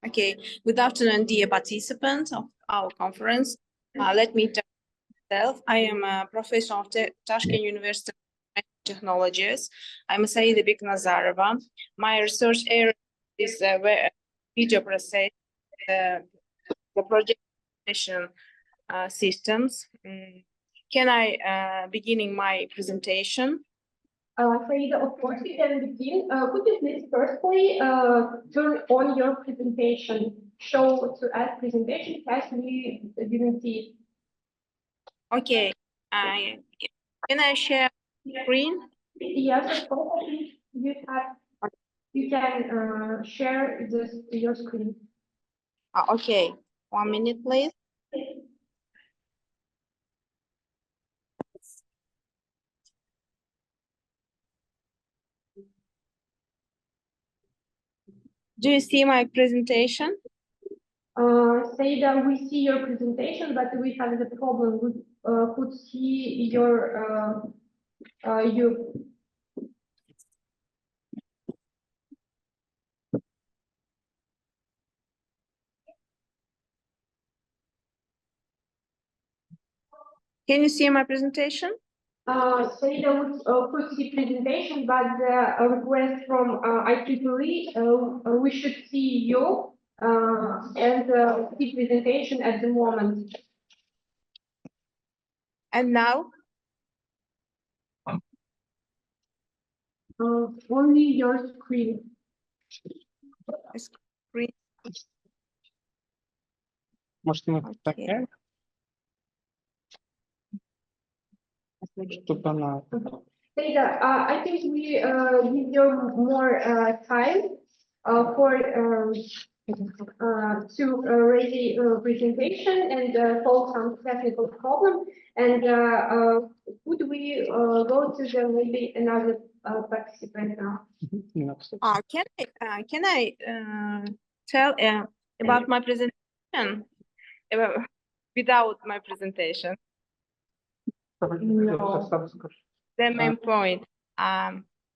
Okay, good afternoon, dear participants of our conference. Let me introduce myself. I am a professor of Tashkent University of Technologies. I'm Saida Beknazarova. My research area is video process, the projection systems. Can I beginning my presentation? Farida, of course, you can begin. Could you please firstly turn on your presentation, show to us presentation as we didn't see it? Okay. Can I share screen? Yes, of course. You can share your screen. Okay. 1 minute, please. Do you see my presentation? Saida, we see your presentation, but we have the problem. We could see your Can you see my presentation? Saida would could see presentation, but the request from IEEE, we should see you and see presentation at the moment. And now? Only your screen. Screen. Okay. Saida, I think we give you more time for to ready presentation and solve some technical problem. And would we go to the maybe another participant now? Can I tell about my presentation without my presentation? No. The main point.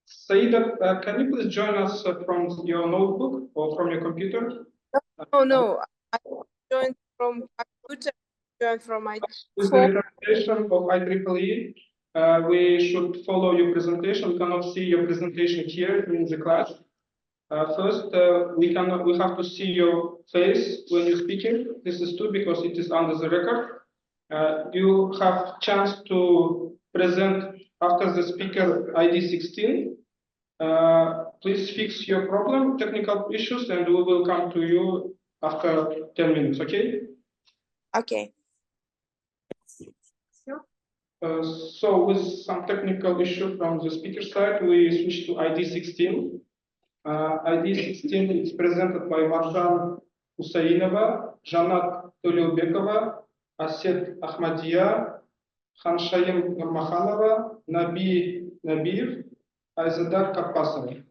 Saida, can you please join us from your notebook or from your computer? No. I joined from computer. Joined from my With the recommendation of IEEE, we should follow your presentation. We cannot see your presentation here in the class. First, we have to see your face when you're speaking. This is true because it is under the record. You have chance to present after the speaker ID 16. Please fix your problem, technical issues, and we will come to you after 10 minutes, okay? Okay. So with some technical issue from the speaker side, we switch to ID 16. ID 16 is presented by Marjan Husainova, Janat Tolilbekova, Aset Ahmadiyya, Khanshayim Nurmakhanova, Nabi Nabiev, Aizadar Kapasov.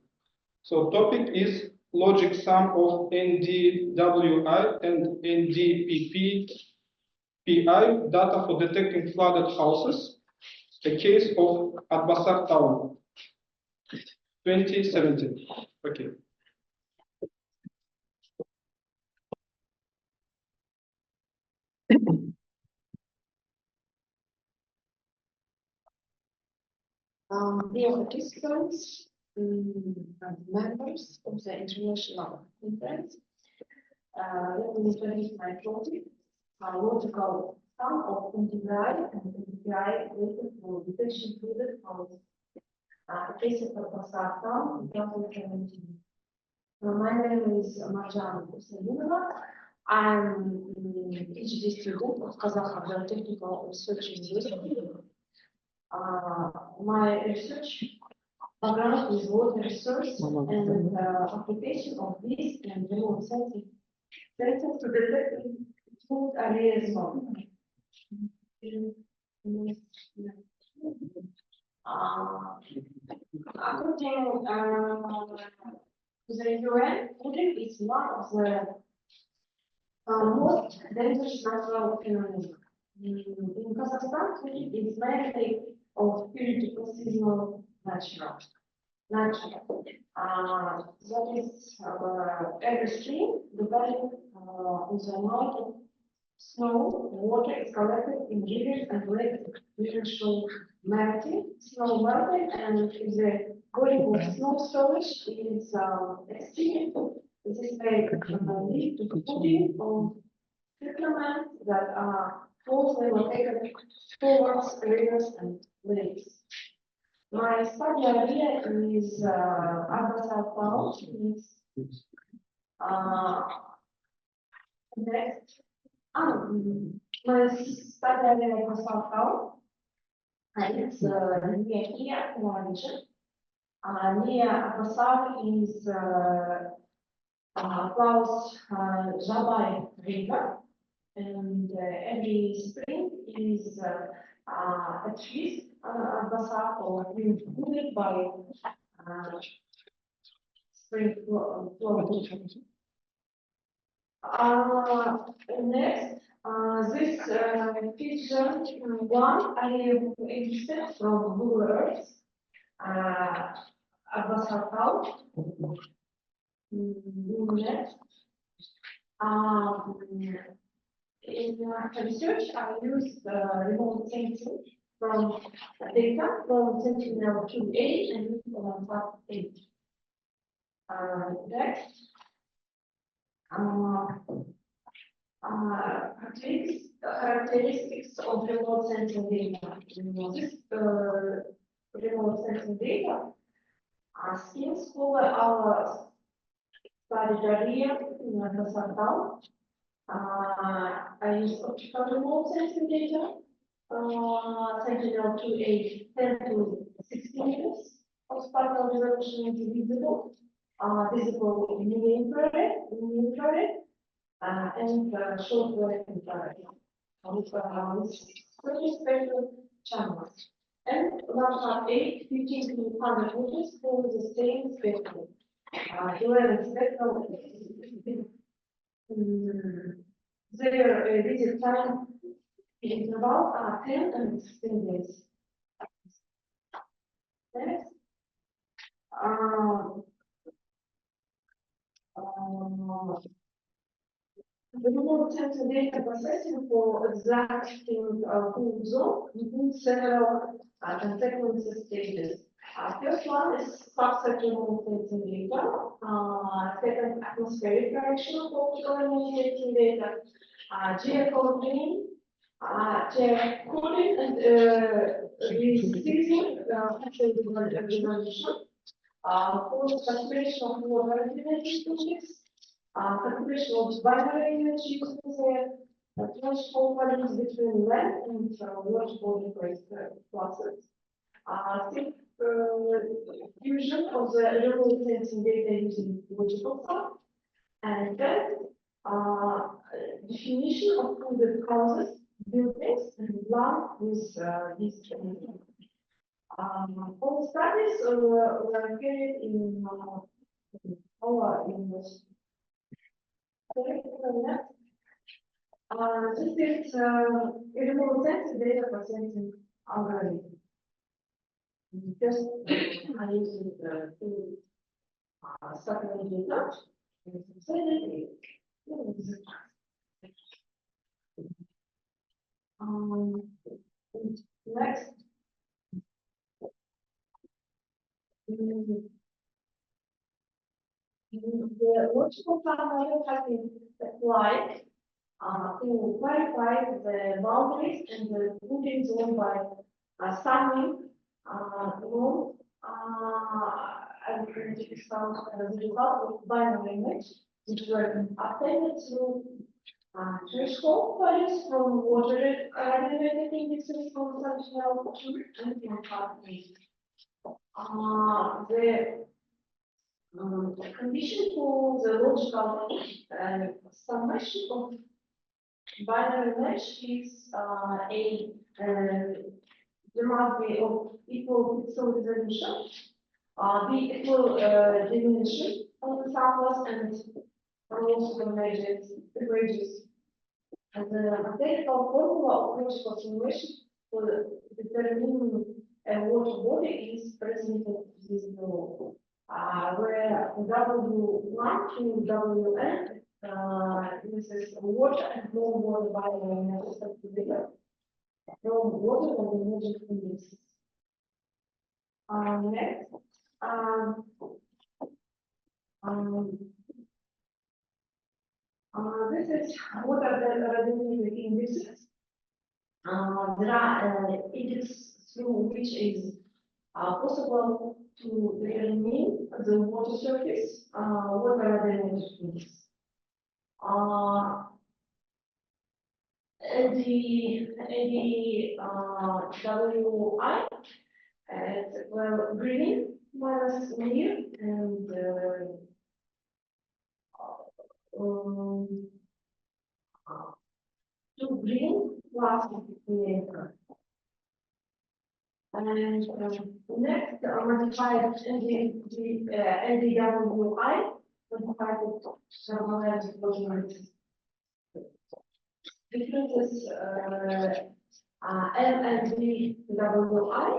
So topic is logic sum of NDWI and NDPP PI data for detecting flooded houses, a case of Atbasar Town, 2017. Okay. Dear participants and members of the International Conference, let me introduce my project, logical sum of integral and integral related to detection flooded houses. Case of Atbasar Town, 2017. My name is Marjan Husainova. I'm PhD student of Kazakh Technical Research University. My research background is water resource and application of this and remote sensing sensors to detect food areas zone. According to the UN, flooding is one of the most dangerous natural phenomena. In Kazakhstan, flooding is mainly of periodical seasonal natural. natural. That is every stream, depending on the amount of snow, water is collected in rivers and lakes. Rivers show melting, snow melting, and if the volume of snow storage is exceeded, this may lead to the flooding of settlements that are closely located towards rivers and lakes. My study area is Abasal Town. Next, my study area is Abasal Town. And it's near here, region. Near Abasal is flows Jabai River. And every spring is at least Abasal or included by spring flow. Next, this picture one I have extracted from Google Earth. Abasal Town. Next. In research, I used remote sensing from data from Sentinel-2A and Sentinel-8. Next, characteristics of remote sensing data. This remote sensing data schemes cover our study area in Abasal Town. I use optical remote sensing data, Sentinel-2A 10 to 16 meters of spatial resolution is visible, visible in infrared, and short-wave infrared with spectral channels. And 108, 15 to 100 meters for the same spectrum. The spectrum their visit time is about 10 and 16 days. Next, the remote sensor data processing for exacting full zone includes several consequence stages. First one is subset remote sensing data. Second, atmospheric correction of optical remote sensing data. Geocoding, and receiving actual resolution. For calculation of water energy projects. Calculation of binary image using the threshold values between length and water body classes. Fusion of the remote sensing data using logical sum, and then definition of fluid causes, buildings, and land with these training. All studies were carried in our university. This is remote sensing data processing algorithm. Just I use it to separate data. Next. The logical sum model has been applied to clarify the boundaries and the including zone by summing rule and it found as a result of binary image, which were obtained through threshold values from water generated indexes from Sentinel-2 and from Harvey. The condition for the logical summation of binary mesh is there must be of equal pixel resolution, be equal diminution of the samples and also the ranges. And the technical formula of logical simulation for determining a water body is presented this role. Where W1 to WN, this is water and no water biomass together. No water and emerging conditions. Next, this is what are the radionucleic indices. There are indices through which is possible to determine the water surface, what are the indices. WI, well, green minus near and two green plus near. And next, modified NDWI, modified thermodynamic measurements. Differences M and DWI,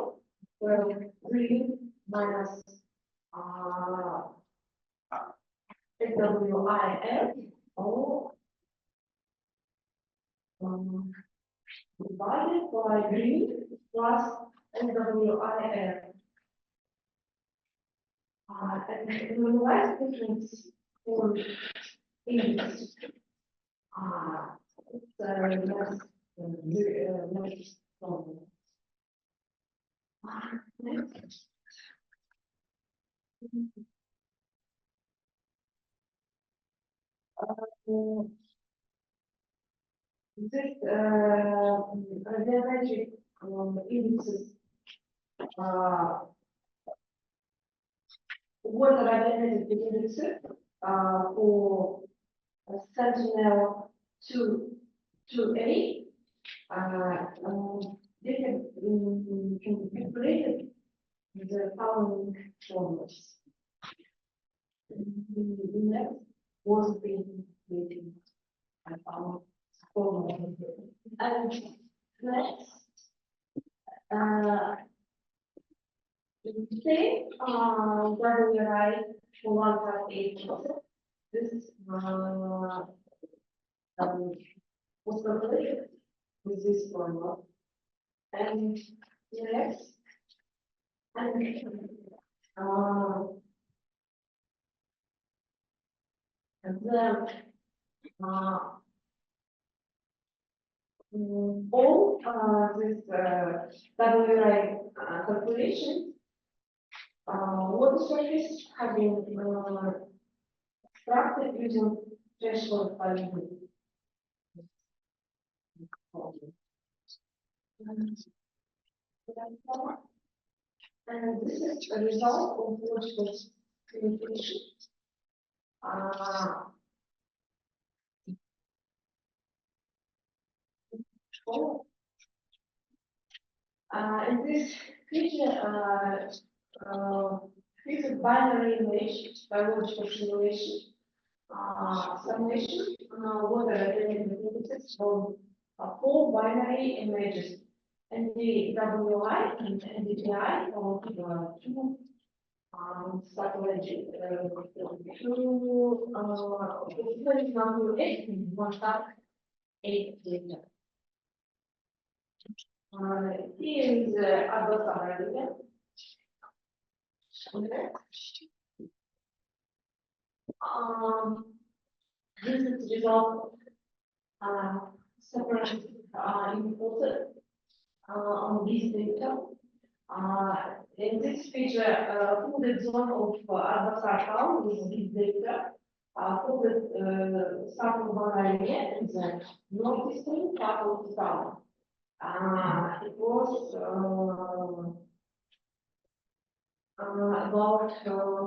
where green minus WIF, or divided by green plus NWIF. And the last difference for indices. It's less problem. Next. This radiometric indices, what are radiometric indices for Sentinel 2A? They have calculated the following formulas. The next was being created by our formula. And next, say, when we write 1.8, this was calculated with this formula. And next, and then all this WI calculation, water surface have been extracted using threshold value. And this is a result of logical communication. In this feature, this is binary image, biological simulation, summation, what are the indices from 4 binary images, NDWI and NDTI, or 2 satellite, 8 data. Here is other summary. This is result separate imported on this data. In this feature, full example of adversarial count with this data. For the sample variety and the non-distinct part of the town. It was about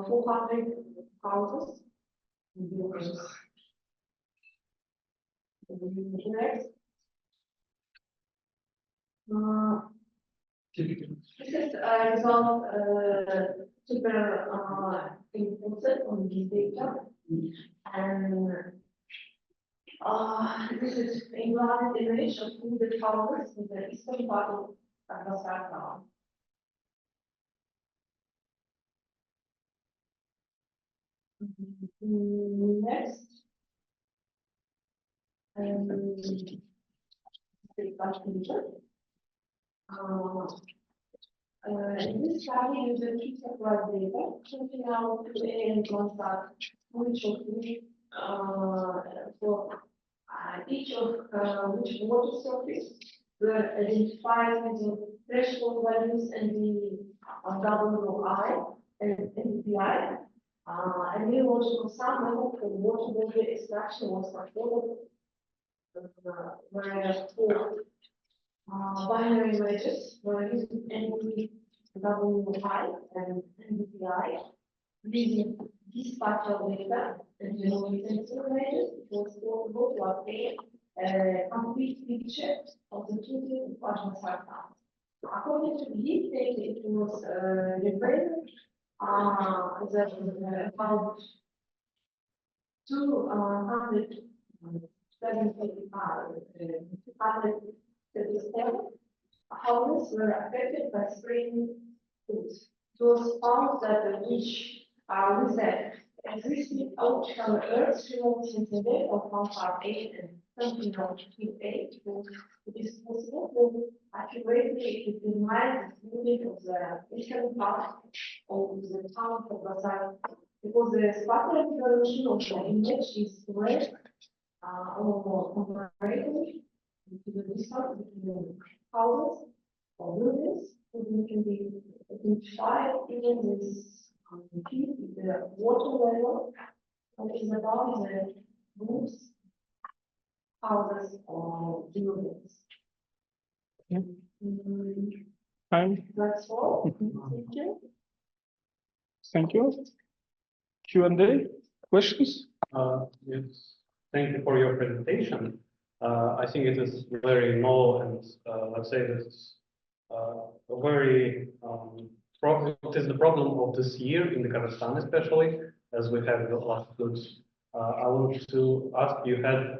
400 houses. Next. This is a result super inputted on this data. And this is a ground image of the towers in the eastern part of Afghanistan. Next. In this slide, you will keep supply data, checking out and contact which of which, for each of which water surface were identified with the threshold values and the WI and NPI. And we also some method for water vapor extraction was performed, where four binary images were using NPWI and NPI, using dispatcher data and genomic sensor images. It was possible to obtain a complete picture of the total Russian sarcoma. According to this data, it was revealed that about 237 houses were affected by spraying foods. It was found that which with the existing outcome earth removal since the day of 158 and 2028, it is possible to accurately determine the movement of the eastern part of the town of Basar, because the spatial resolution of the image is correct or comparative to the distance between houses or buildings, so we can be identified even this the water level that is above the roofs, houses or buildings. Yeah. Fine. That's all. Thank you. Thank you. Q&A, questions? Yes, thank you for your presentation. I think it is very novel and let's say it's a very it is the problem of this year in the Kazakhstan, especially as we have the last floods. I want to ask, you had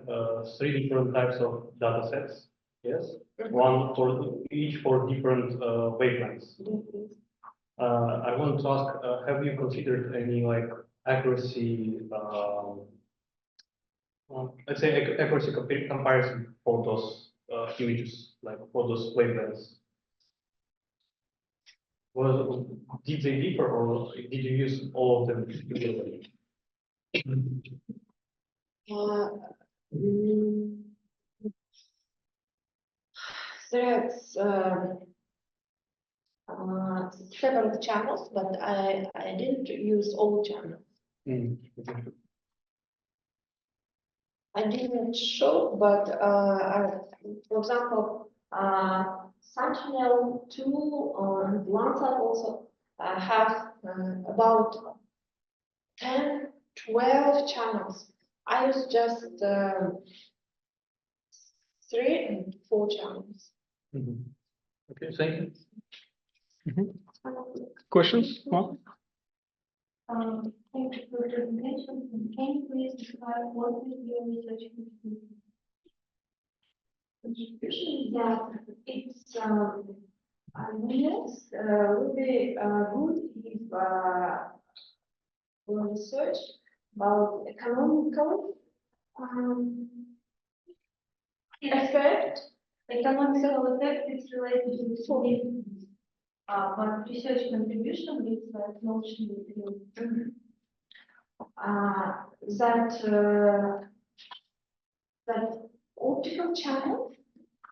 3 different types of data sets, yes? One for each for different wavelengths. I want to ask, have you considered any like accuracy, let's say accuracy comparison for those images, like for those wavelengths? Did they differ or did you use all of them together? There's several channels, but I didn't use all channels. I didn't show, but for example, Sentinel-2 and Landsat also have about 10, 12 channels. I use just 3 and 4 channels. Okay, thank you. Questions? Mark? Thank you for the presentation. Can you please describe what is your research contribution? That it's yes, would be good if for research about economical effect. Economical effect is related to the but research contribution is technology field. That optical channel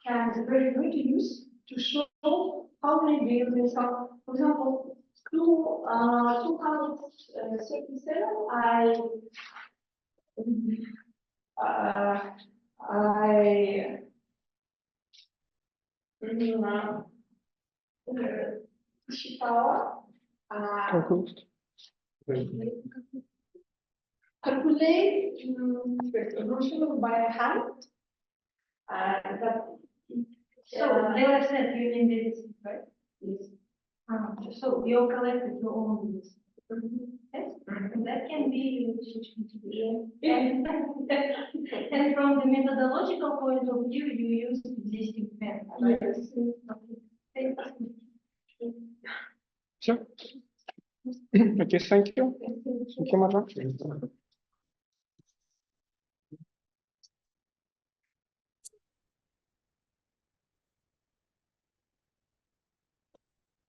can be very good to use to show how many buildings are. For example, 237. Считала, calculate resolution by hand. So never said you need this, right? Yes. So you collected your own views. Yes. That can be research contribution. And from the methodological point of view, you use existing methods. Right? Yes. Все? Окей, thank you. Thank you, Marjan.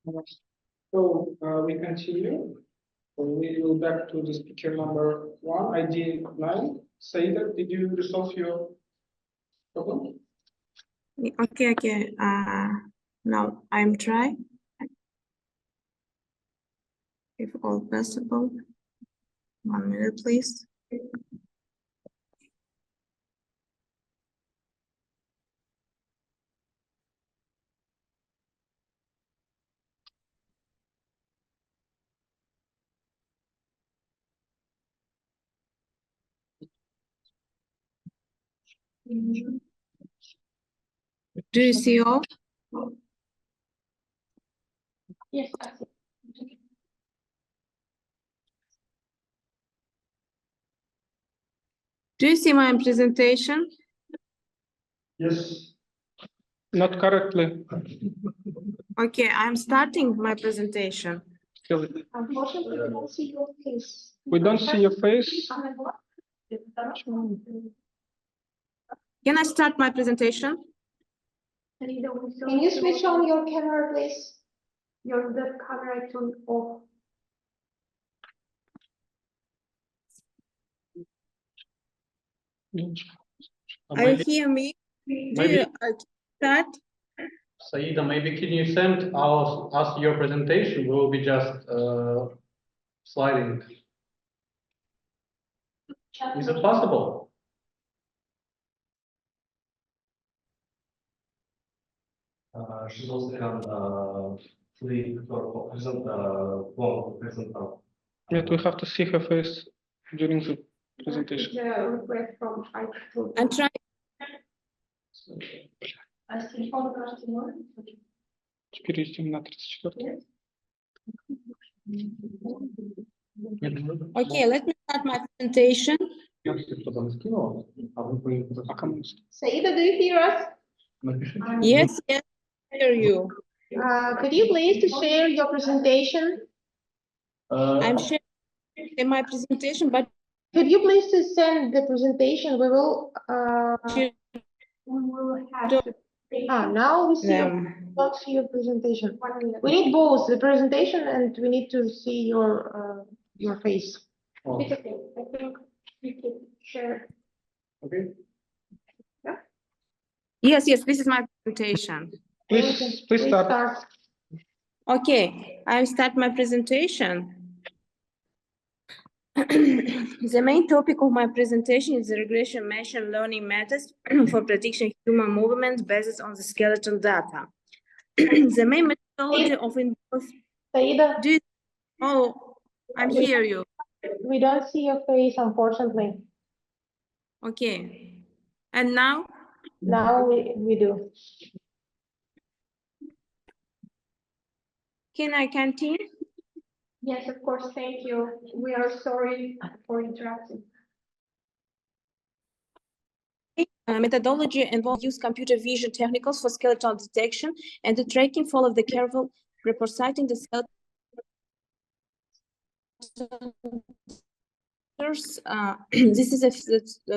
So we continue. So we will back to the speaker number 1, ID 9. Saida, did you resolve your problem? Okay. Now I'm trying. If all possible. 1 minute, please. Do you see all? Yes, I see. Do you see my presentation? Yes. Not correctly. Okay, I'm starting my presentation. Unfortunately, we don't see your face. We don't see your face. Can I start my presentation? Can you switch on your camera, please? The camera turned off. Are you hear me? Do maybe- you start? Saida, maybe can you send us your presentation? We will be just sliding. Is it possible? She's also can free to present present. Yet we have to see her face during the presentation. The request from IT. I'm trying. А с телефона, кажется, можно? Теперь идем на 34. Okay, let me start my presentation. А кому? Saida, do you hear us? Yes, I hear you. Could you please to share your presentation? I'm sharing my presentation, but Could you please to send the presentation? We will Sure. have to. Now we see don't see your presentation. We need both the presentation and we need to see your face. Oh. It's okay. I think we can share. Okay. yes, this is my presentation. Please start. Okay, I start my presentation. The main topic of my presentation is the regression machine learning methods for prediction human movements based on the skeleton data. The main methodology of Saida, I'm hear you. we don't see your face, unfortunately. Okay, and now? Now we do. Can I continue? Yes, of course. Thank you. We are sorry for interrupting. Methodology involves use computer vision techniques for skeletal detection and the tracking follow the careful representing the skeleton. This is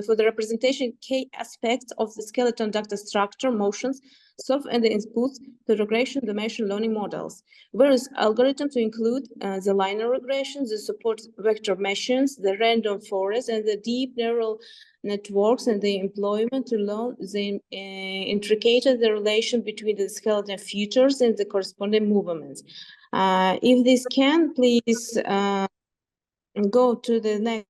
for the representation key aspects of the skeleton data structure, motions, solve and the inputs to regression the machine learning models. Various algorithms include the linear regression, the support vector machines, the random forest, and the deep neural networks and the employment to learn the intricate the relation between the skeleton features and the corresponding movements. If this can, please go to the next.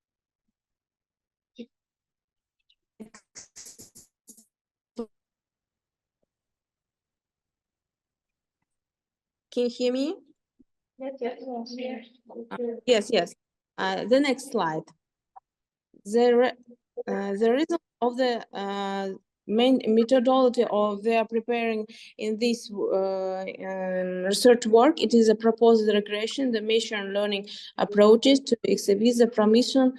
Can you hear me? Yes. The next slide. The result of the main methodology of they are preparing in this research work, it is a proposed regression, the machine learning approaches to exhibit the promission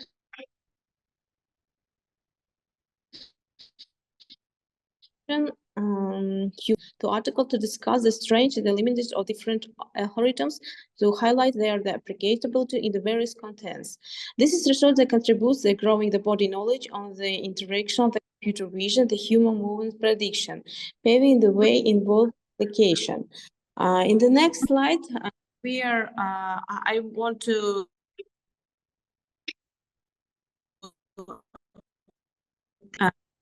to article to discuss the strengths and the limits of different algorithms to highlight their applicability in the various contents. This is research that contributes to growing the body knowledge on the interaction of the computer vision, the human movement prediction, paving the way in both application. In the next slide, I want to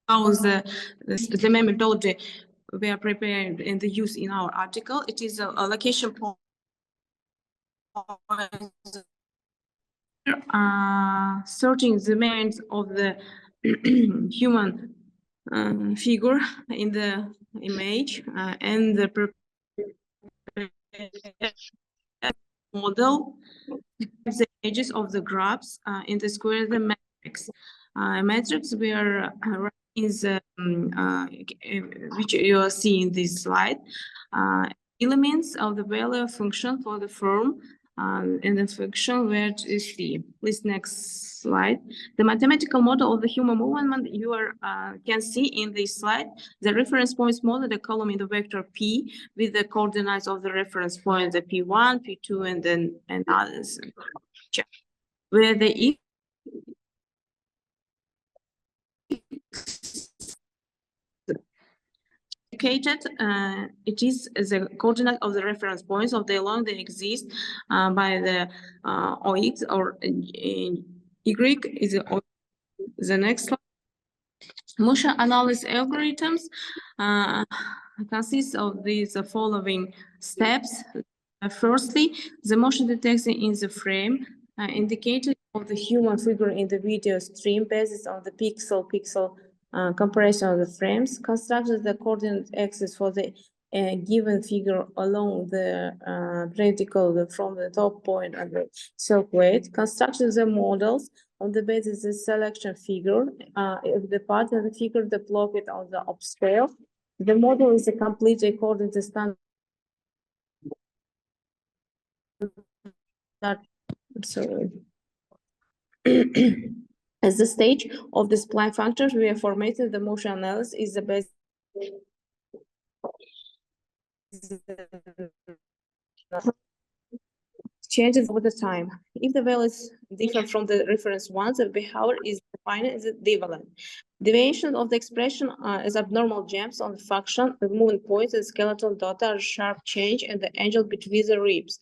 how the main methodology we are prepared and the use in our article. It is a location point. Searching the means of the human figure in the image and the model, the edges of the graphs in the square, the matrix. Matrix where is which you are seeing in this slide. Elements of the value function for the form and the function where to see. Please next slide. The mathematical model of the human movement you can see in this slide. The reference points model, the column in the vector P with the coordinates of the reference points, the P1, P2, and others. Where the indicated, it is the coordinate of the reference points of the along they exist by the OX or Y is the next slide. Motion analysis algorithms consist of these following steps. Firstly, the motion detection in the frame indicated of the human figure in the video stream basis on the pixel comparison of the frames, constructed the coordinate axis for the given figure along the vertical from the top point of the circuit, constructed the models on the basis of the selection figure. If the part of the figure deployed on the upscale, the model is complete according to standard. Sorry. As the stage of the spline functors, we have formatted the motion analysis is the best. Changes over the time. If the value is different from the reference ones, the behavior is defined as deviant. Deviation of the expression is abnormal jumps on the function, the moving points, and skeletal data, a sharp change, and the angle between the ribs.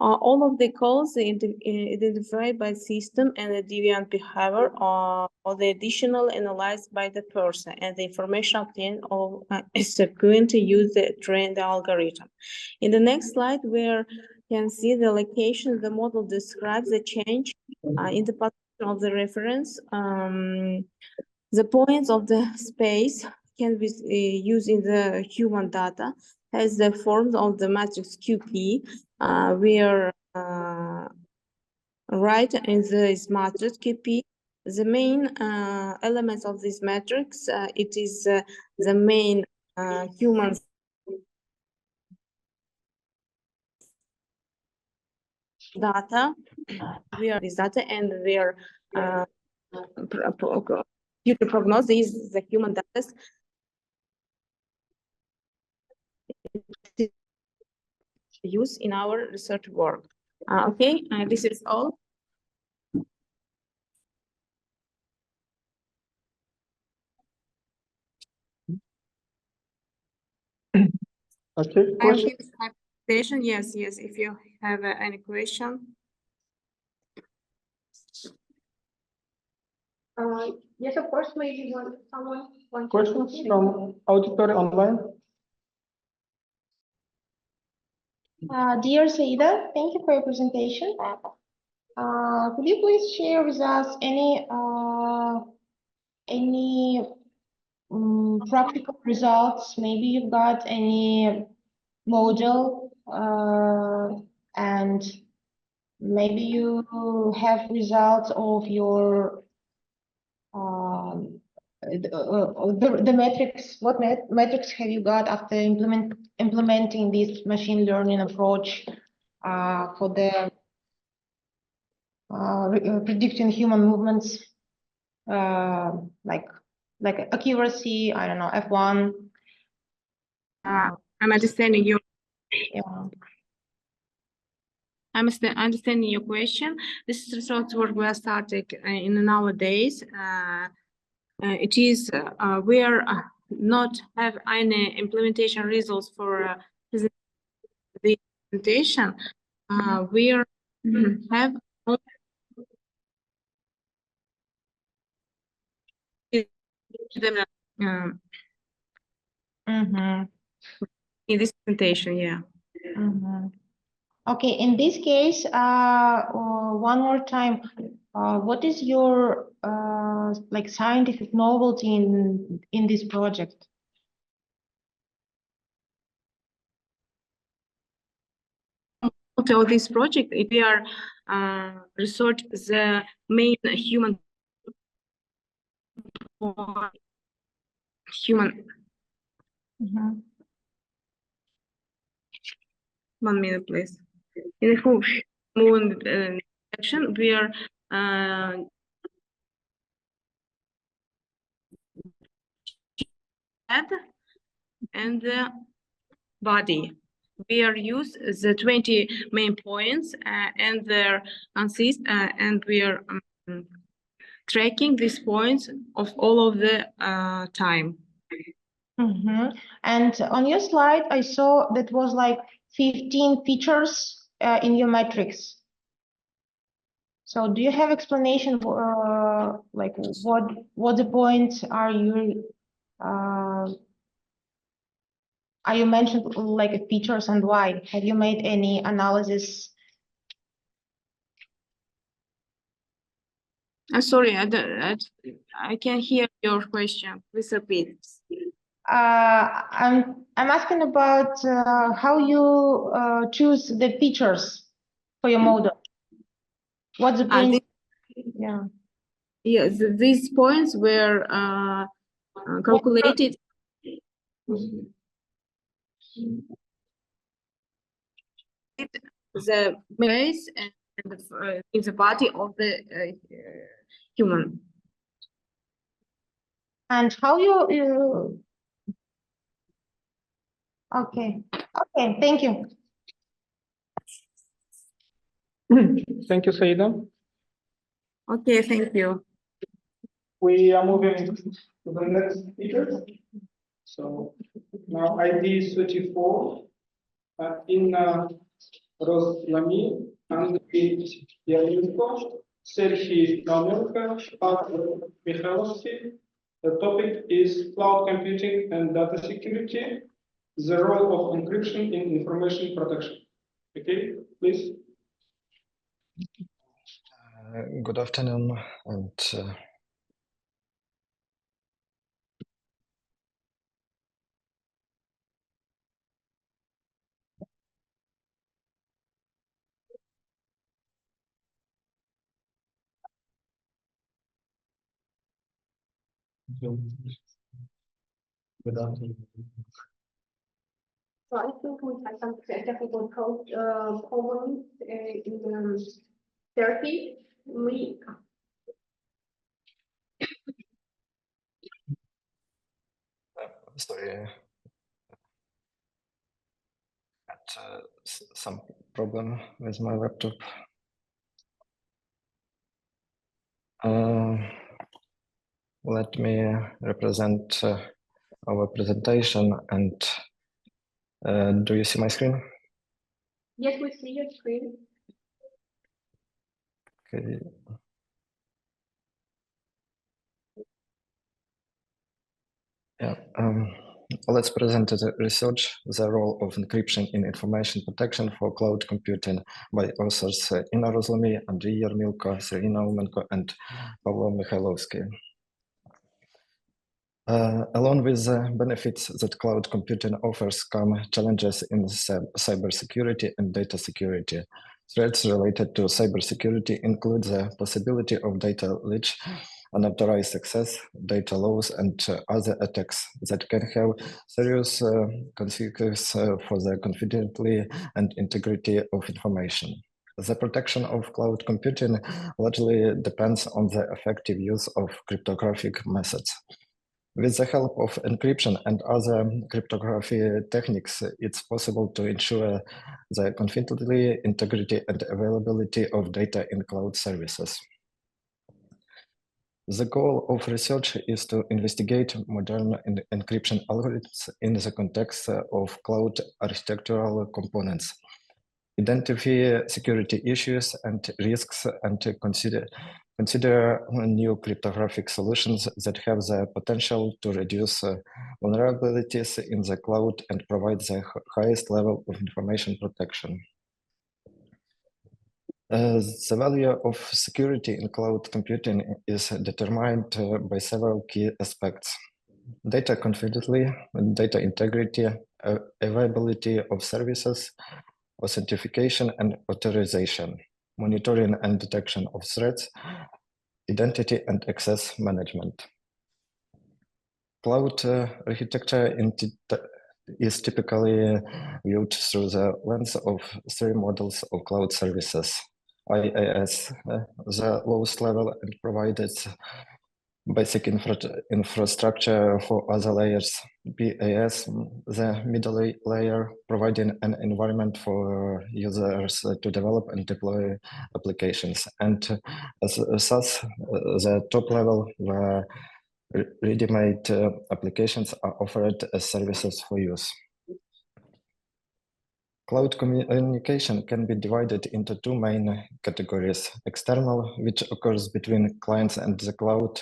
All of the calls identified by system and the deviant behavior are the additional analyzed by the person, and the information obtained is going to use the trained algorithm. In the next slide, where you can see the location, the model describes the change in the position of the reference. The points of the space can be used in the human data as the forms of the matrix QP, where right in this matrix QP, the main elements of this matrix, it is the main human data, where this data and where future prognosis is the human data. Use in our research work. Okay, this is all. Okay, question? Yes, if you have any question. Yes, of course, maybe someone wants Questions from auditory online? Dear Saida, thank you for your presentation. Could you please share with us any practical results? Maybe you've got any model and maybe you have results of your the metrics. What metrics have you got after implementing this machine learning approach for the predicting human movements, like accuracy? I don't know, F1. I'm understanding your. Yeah. I'm understanding your question. This is research work we are starting in nowadays. It is we are not have any implementation results for presentation, we are have the Mhm, in this presentation, yeah. mhm. Okay, in this case, one more time, what is your like scientific novelty in this project? So this project, we are research the main human. Mhm. 1 minute, please. In the moon section, we are head and the body. We are use the 20 main points and their consist, and we are tracking these points of all of the time. Mhm. And on your slide, I saw that was like 15 features in your matrix. So do you have explanation like what the points are you mentioned like features and why? Have you made any analysis? Sorry, I can't hear your question. Please repeat. I'm asking about how you choose the features for your model. What's the point? Yeah. Yes, these points were calculated. The base and in the body of the human. And how you okay. Okay, thank you. Thank you, Saida. Okay, thank you. We are moving to the next speaker. So now ID 34, Inna Roslami, Andrei Yarlenko, Serhiy Naumenko, Artur Mikhailovsky. The topic is cloud computing and data security, the role of encryption in information protection. Okay, please. Good afternoon, and Good afternoon. So I think we had some technical problems in Turkey. sorry, had some problem with my laptop. Let me represent our presentation, and do you see my screen? Yes, we see your screen. Okay. Yeah. Let's present the research, the role of encryption in information protection for cloud computing by authors Inna Roslami, Andrei Yarmilko, Serhiy Naumenko, and Pavlo Mikhailovsky. Along with the benefits that cloud computing offers come challenges in cybersecurity and data security. Threats related to cybersecurity include the possibility of data leak, unauthorized access, data loss, and other attacks that can have serious consequences for the confidentiality and integrity of information. The protection of cloud computing largely depends on the effective use of cryptographic methods. With the help of encryption and other cryptography techniques, it's possible to ensure the confidentiality, integrity, and availability of data in cloud services. The goal of research is to investigate modern encryption algorithms in the context of cloud architectural components, identify security issues and risks, and to consider new cryptographic solutions that have the potential to reduce vulnerabilities in the cloud and provide the highest level of information protection. The value of security in cloud computing is determined by several key aspects: data confidentiality, data integrity, availability of services, authentication and authorization, monitoring and detection of threats, identity and access management. Cloud architecture is typically viewed through the lens of three models of cloud services. IaaS, the lowest level, and provides basic infrastructure for other layers. PaaS, the middle layer, providing an environment for users to develop and deploy applications. And as SaaS, the top level, where ready-made applications are offered as services for use. Cloud communication can be divided into two main categories: external, which occurs between clients and the cloud,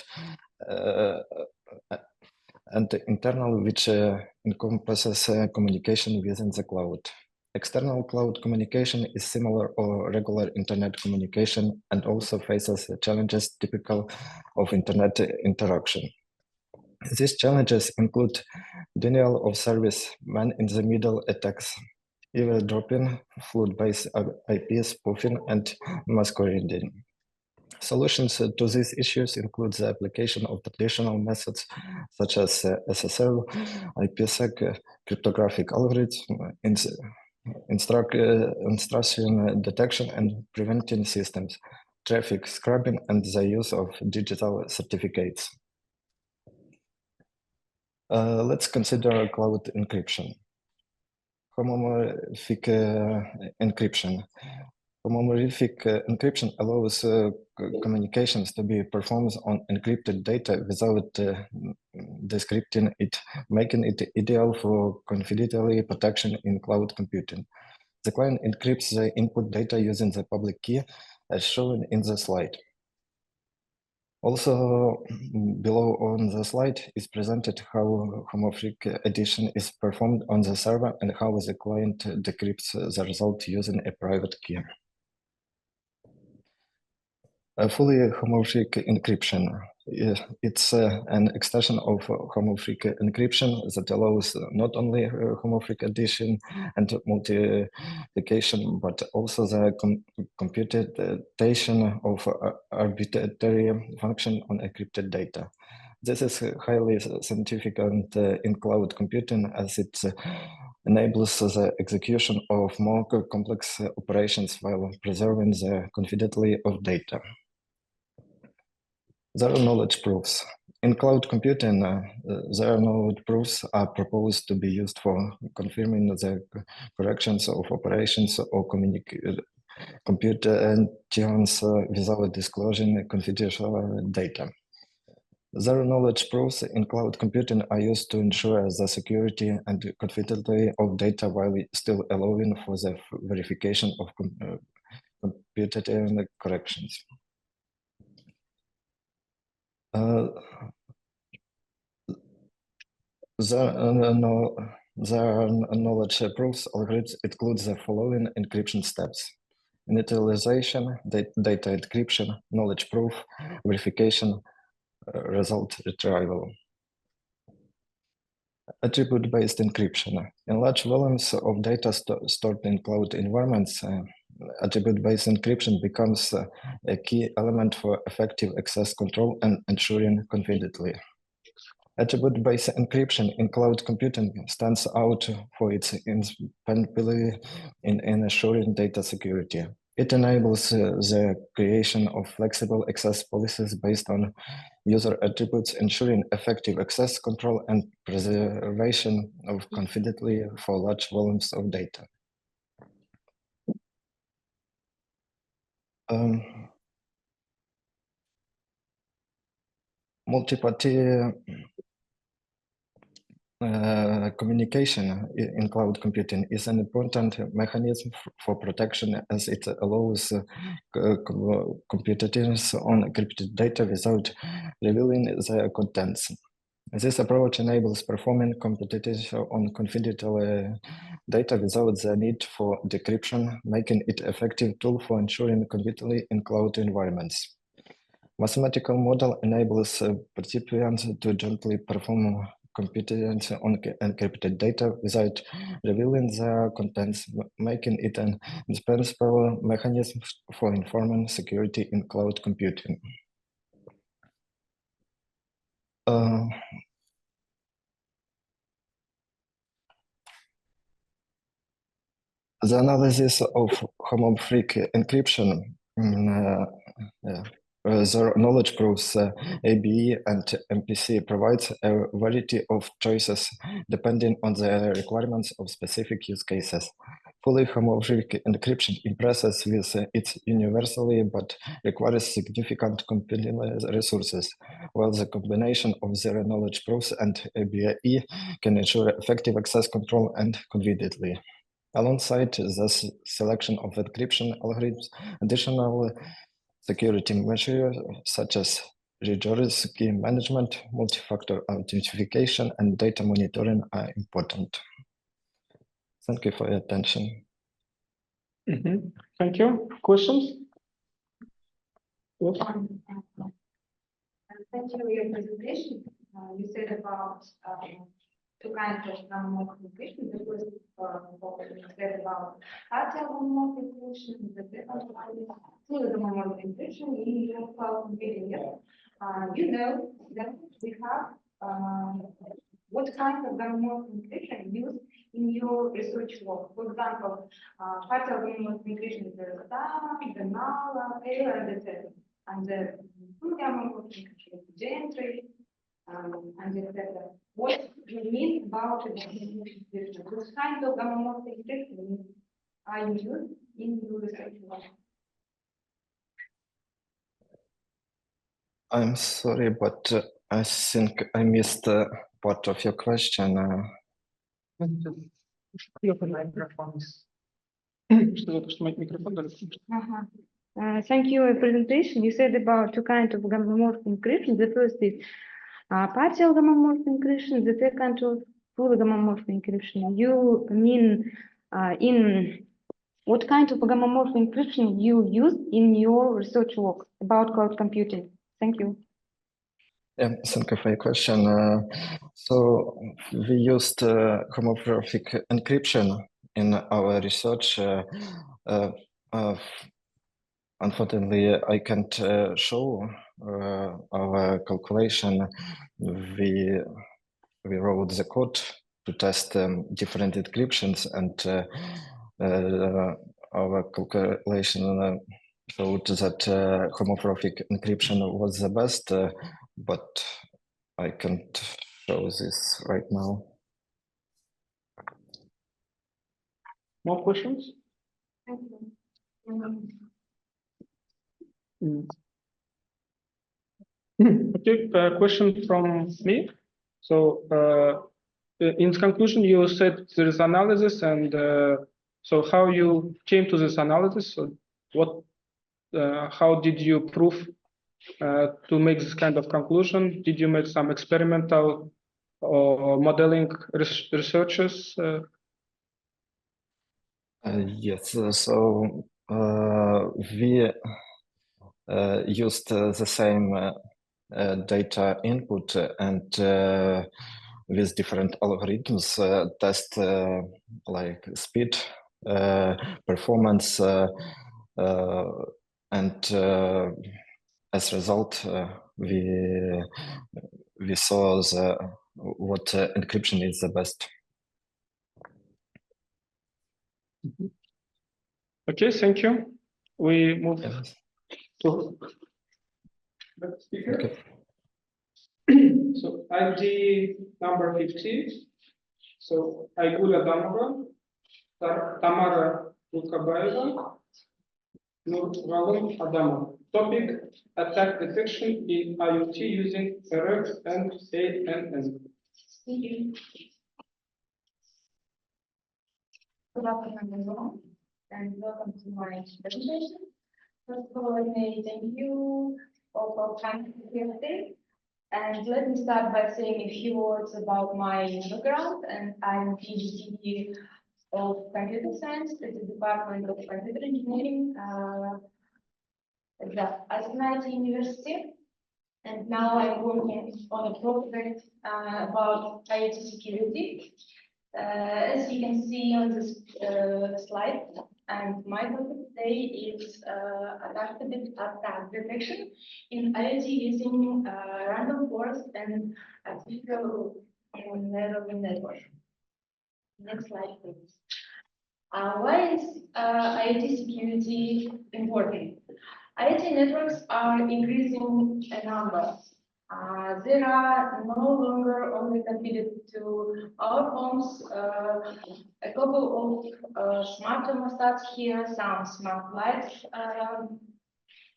and internal, which encompasses communication within the cloud. External cloud communication is similar or regular internet communication and also faces challenges typical of internet interaction. These challenges include denial of service, man-in-the-middle attacks, eavesdropping, flood-based IP spoofing, and masquerading. Solutions to these issues include the application of traditional methods such as SSL, IPsec, cryptographic algorithms, intrusion detection and preventing systems, traffic scrubbing, and the use of digital certificates. Let's consider cloud encryption. Homomorphic encryption. Homomorphic encryption allows communications to be performed on encrypted data without decrypting it, making it ideal for confidentiality protection in cloud computing. The client encrypts the input data using the public key, as shown in the slide. Also, below on the slide is presented how homomorphic addition is performed on the server and how the client decrypts the result using a private key. A fully homomorphic encryption. It's an extension of homomorphic encryption that allows not only homomorphic addition and multiplication, but also the computation of arbitrary function on encrypted data. This is highly significant in cloud computing, as it enables the execution of more complex operations while preserving the confidentiality of data. Zero knowledge proofs. In cloud computing, zero knowledge proofs are proposed to be used for confirming the corrections of operations or computations without disclosing confidential data. Zero knowledge proofs in cloud computing are used to ensure the security and confidentiality of data while still allowing for the verification of computed corrections. The knowledge proofs algorithms includes the following encryption steps: initialization, data encryption, knowledge proof, verification, result retrieval. Attribute-based encryption. In large volumes of data stored in cloud environments, attribute-based encryption becomes a key element for effective access control and ensuring confidentiality. Attribute-based encryption in cloud computing stands out for its indispensability in ensuring data security. It enables the creation of flexible access policies based on user attributes, ensuring effective access control and preservation of confidentiality for large volumes of data. Multi-party communication in cloud computing is an important mechanism for protection as it allows computers on encrypted data without revealing their contents. This approach enables performing computation on confidential data without the need for decryption, making it an effective tool for ensuring continuity in cloud environments. Mathematical model enables participants to jointly perform computation on encrypted data without revealing their contents, making it an indispensable mechanism for informing security in cloud computing. The analysis of homomorphic encryption the knowledge proofs ABE and MPC provides a variety of choices depending on the requirements of specific use cases. Fully homomorphic encryption impresses with its universality but requires significant computing resources, while the combination of zero knowledge proofs and ABE can ensure effective access control and conveniently. Alongside the selection of encryption algorithms, additional security measures such as rigorous key management, multi-factor authentication, and data monitoring are important. Thank you for your attention. Thank you. Questions? Yes. Thank you for your presentation. You said about two kinds of homomorphic encryption. The first you said about partial homomorphic encryption, the second full homomorphic encryption in your cloud computing. You know that we have what kind of homomorphic encryption used in your research work. For example, partial homomorphic encryption is the STAM, the null, error, and etc. And the full homomorphic encryption is the Gentry, and etc. What do you mean about the homomorphic encryption? What kind of homomorphic encryption are you used in your research work? I'm sorry, but I think I missed part of your question. Thank you for your presentation. You said about two kinds of homomorphic encryption. The first is partial homomorphic encryption. The second of full homomorphic encryption. You mean in what kind of homomorphic encryption you use in your research work about cloud computing? Thank you. Yeah, thank you for your question. So we used homomorphic encryption in our research. Unfortunately, I can't show our calculation. We wrote the code to test different encryptions, and our calculation showed that homomorphic encryption was the best, but I can't show this right now. More questions? Thank you. Okay, question from me. So in conclusion, you said there is analysis, and so how you came to this analysis? So what, how did you prove to make this kind of conclusion? Did you make some experimental or modeling researches? Yes, so we used the same data input and with different algorithms test like speed, performance, and as a result we saw what encryption is the best. Okay, thank you. We move Yes. to next speaker. Okay. So ID number 50. So Aygul Adamova, Tamara Lukabayeva, Nurgalım Adamov. Topic: attack detection in IoT using RF and ANN. Thank you. Good afternoon, everyone, and welcome to my presentation. First of all, let me thank you all for coming here today. And let me start by saying a few words about my background. And I'm PhD of Computer Science at the Department of Computer Engineering at the Asenite University. And now I'm working on a project about IoT security. As you can see on this slide, and my topic today is adaptive attack detection in IoT using random forest and artificial neural network. Next slide, please. Why is IoT security important? IoT networks are increasing in numbers. They are no longer only confined to our homes. A couple of smart thermostats here, some smart lights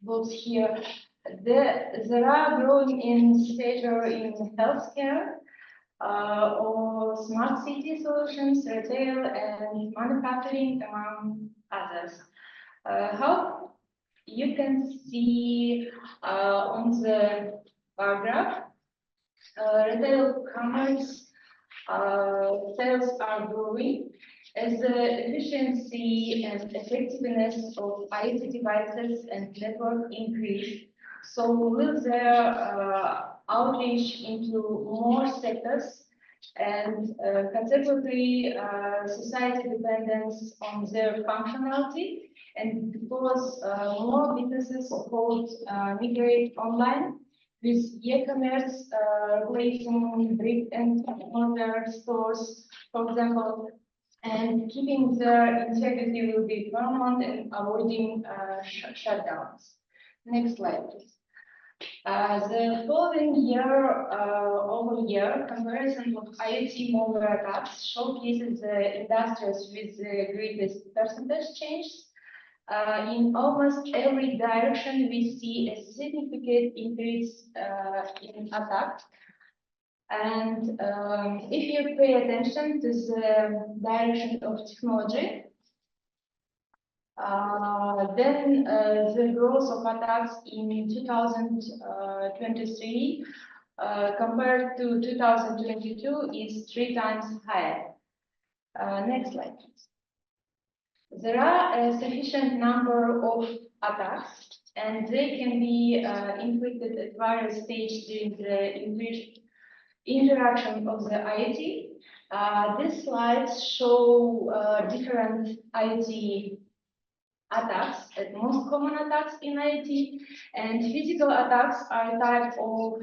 bulbs here. There are growing in stature in healthcare or smart city solutions, retail and manufacturing, among others. How you can see on the bar graph, retail commerce sales are growing as the efficiency and effectiveness of IoT devices and network increase. So will their outreach into more sectors and consequently society dependence on their functionality, and because more businesses could migrate online with e-commerce replacing brick and mortar stores, for example, and keeping their integrity will be paramount and avoiding shutdowns. Next slide, please. The following year-over-year comparison of IoT malware attacks showcases the industries with the greatest percentage change. In almost every direction, we see a significant increase in attacks. And if you pay attention to the direction of technology, then the growth of attacks in 2023 compared to 2022 is 3 times higher. Next slide, please. There are a sufficient number of attacks, and they can be inflicted at various stages during the interaction of the IoT. These slides show different IoT attacks, and most common attacks in IoT, and physical attacks are a type of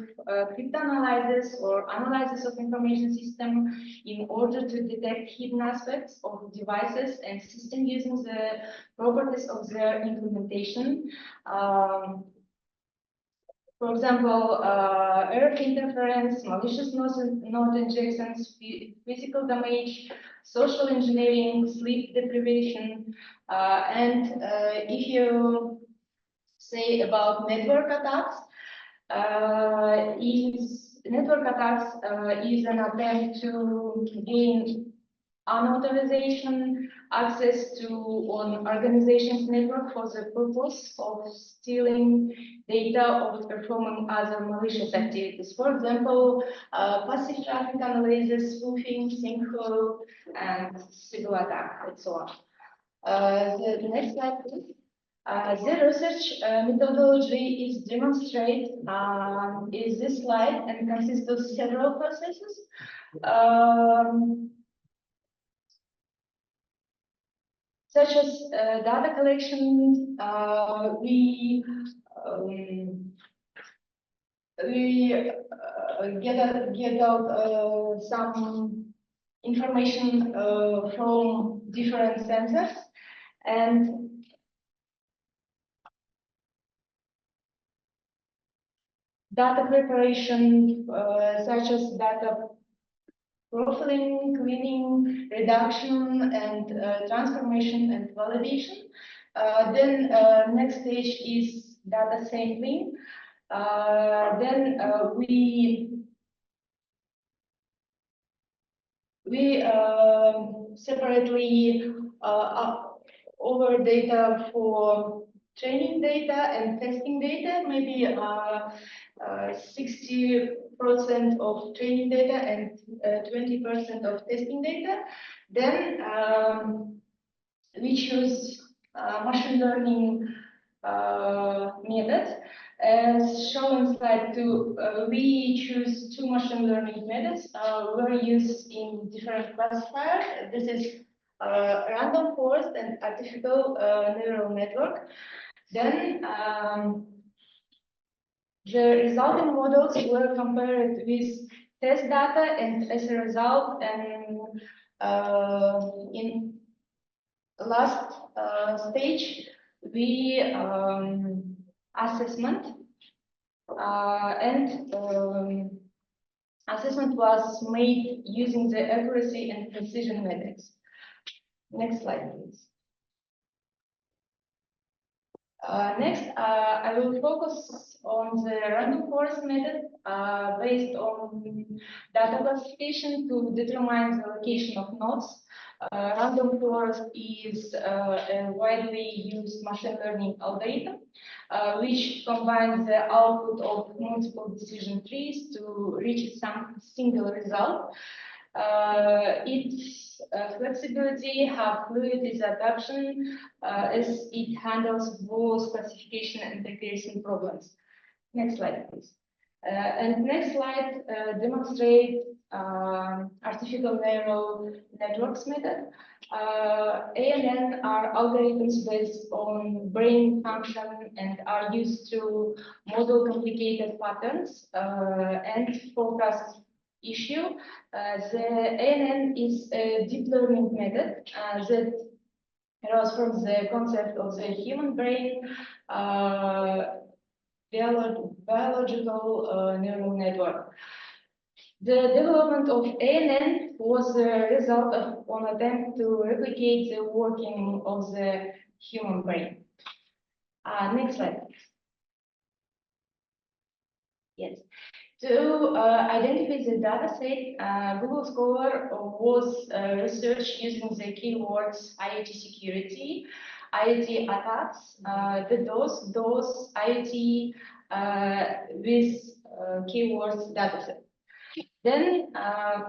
cryptanalysis or analysis of information system in order to detect hidden aspects of devices and system using the properties of their implementation. For example, earth interference, malicious node injections, physical damage, social engineering, sleep deprivation, and if you say about network attacks, is an attempt to gain unauthorization access to an organization's network for the purpose of stealing data or performing other malicious activities. For example, passive traffic analysis, spoofing, sinkhole, and civil attack, and so on. The next slide, please. The research methodology is demonstrated in this slide and consists of several processes. Such as data collection, we get out some information from different sensors, and data preparation, such as data profiling, cleaning, reduction, and transformation and validation. Then next stage is data sampling. Then we we separately over data for training data and testing data, maybe 60% of training data and 20% of testing data. Then we choose machine learning methods. As shown in slide 2, we choose 2 machine learning methods were used in different classifiers. This is random forest and artificial neural network. Then the resulting models were compared with test data, and as a result, in last stage, we assessment assessment was made using the accuracy and precision methods. Next slide, please. Next, I will focus on the random forest method based on data classification to determine the location of nodes. Random forest is a widely used machine learning algorithm which combines the output of multiple decision trees to reach some single result. Its flexibility have fluid adaptation as it handles both classification and regression problems. Next slide, please. And next slide demonstrates artificial neural networks method. ANN are algorithms based on brain function and are used to model complicated patterns and forecast issue. The ANN is a deep learning method that arose from the concept of the human brain biological neural network. The development of ANN was a result of an attempt to replicate the working of the human brain. Next slide, please. Yes. To identify the data set, Google Scholar was researched using the keywords IoT security, IoT attacks, the DOS, IoT with keywords dataset. Then,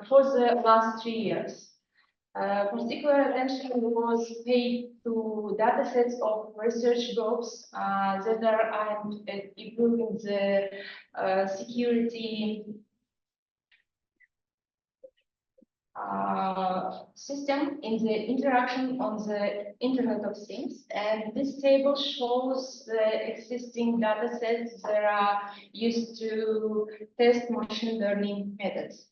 for the last 3 years, particular attention was paid to datasets of research groups that are aimed at improving the security system in the interaction on the Internet of Things. And this table shows the existing datasets that are used to test machine learning methods.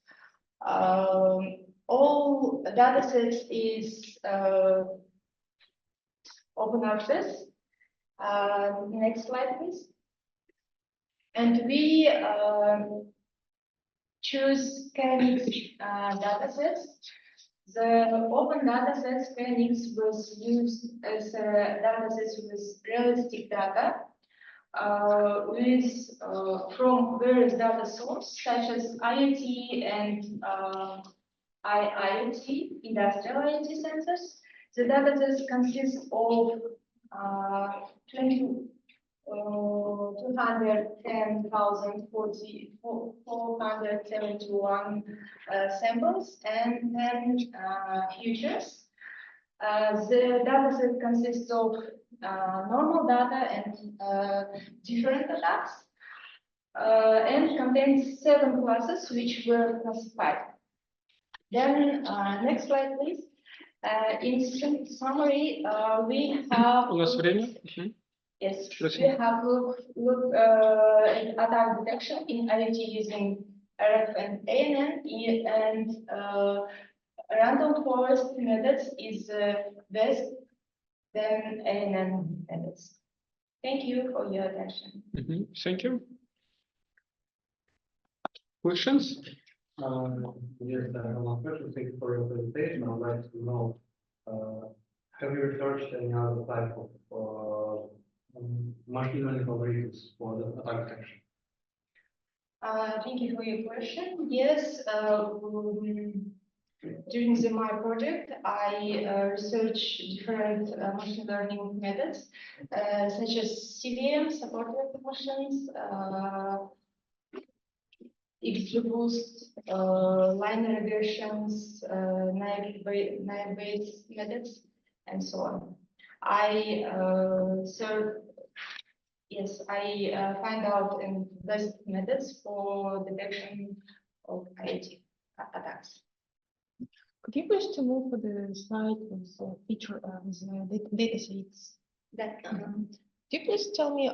All datasets is open access. Next slide, please. And we choose KNX datasets. The open datasets KNX was used as datasets with realistic data from various data sources such as IoT and IoT, industrial IoT sensors. The datasets consist of 210,471 samples and 10 features. The dataset consists of normal data and different attacks and contains 7 classes which were classified. Then next slide, please. In summary, we have yes, we have looked at attack detection in IoT using RF and ANN, and random forest methods is best than ANN methods. Thank you for your attention. Thank you. Questions? Yes, I have one question. Thank you for your presentation. I would like to know, have you researched any other type of machine learning algorithms for the attack detection? Thank you for your question. Yes, During my project, I researched different machine learning methods, such as CVM, supported functions, XGBoost, linear regressions, naive Bayes methods, and so on. I find out in best methods for detection of IoT attacks. Could you please to move to the slide with feature with data sets? That Could you please tell me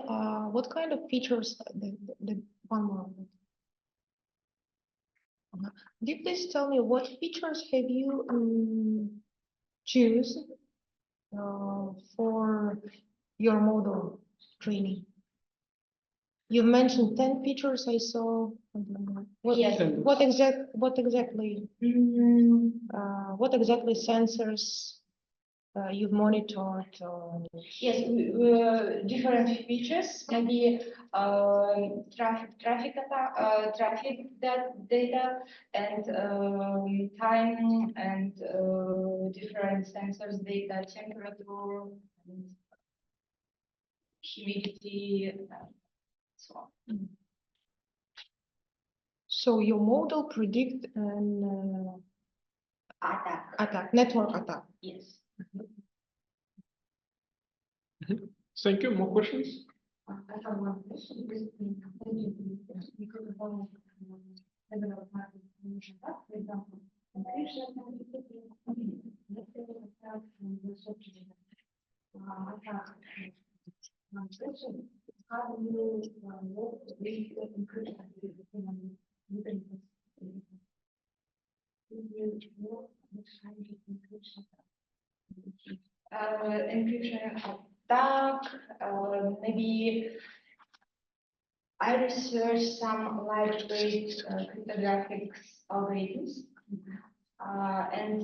what kind of features the one more? Could you please tell me what features have you choose for your model training? You mentioned 10 features. I saw. What, Yes. what exactly? What exactly sensors you've monitored? Yes, different features, maybe traffic data and time and different sensors data, temperature, and humidity, and so on. So your model predict an Attack, network attack. yes. Thank you. More questions? I have one question. Because of all level of market information, for example, encryption can be taken, let's say, attack from the software. My question is, how do you work with the encryption? Encryption attack, maybe I researched some lightweight cryptographic algorithms, and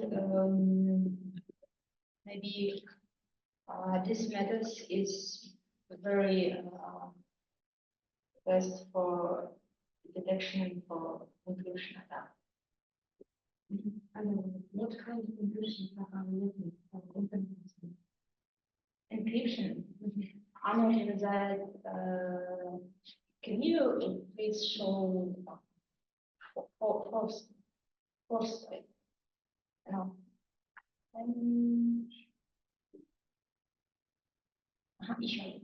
maybe this method is very best for detection for encryption attack. And what kind of encryption are you looking for? Encryption. I'm looking that. Can you please show first? No. Еще.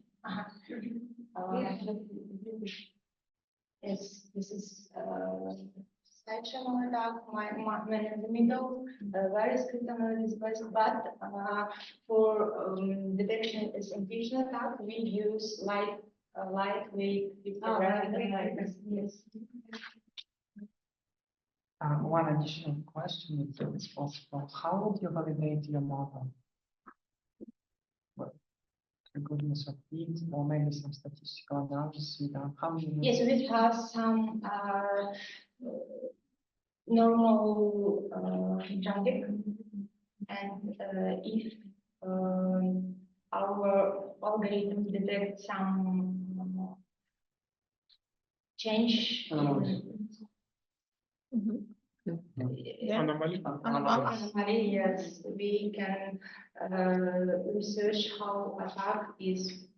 Yes, this is side channel attack. My man in the middle. Various cryptography is best, but for detection is encryption attack, we use lightweight cryptographic. Yes. One additional question, if it's possible. How would you validate your model? What, the goodness of it, or maybe some statistical analysis without how you? Yes, we have some normal traffic, and if our algorithm detects some change. Anomaly. Anomaly, yes, we can research how attack is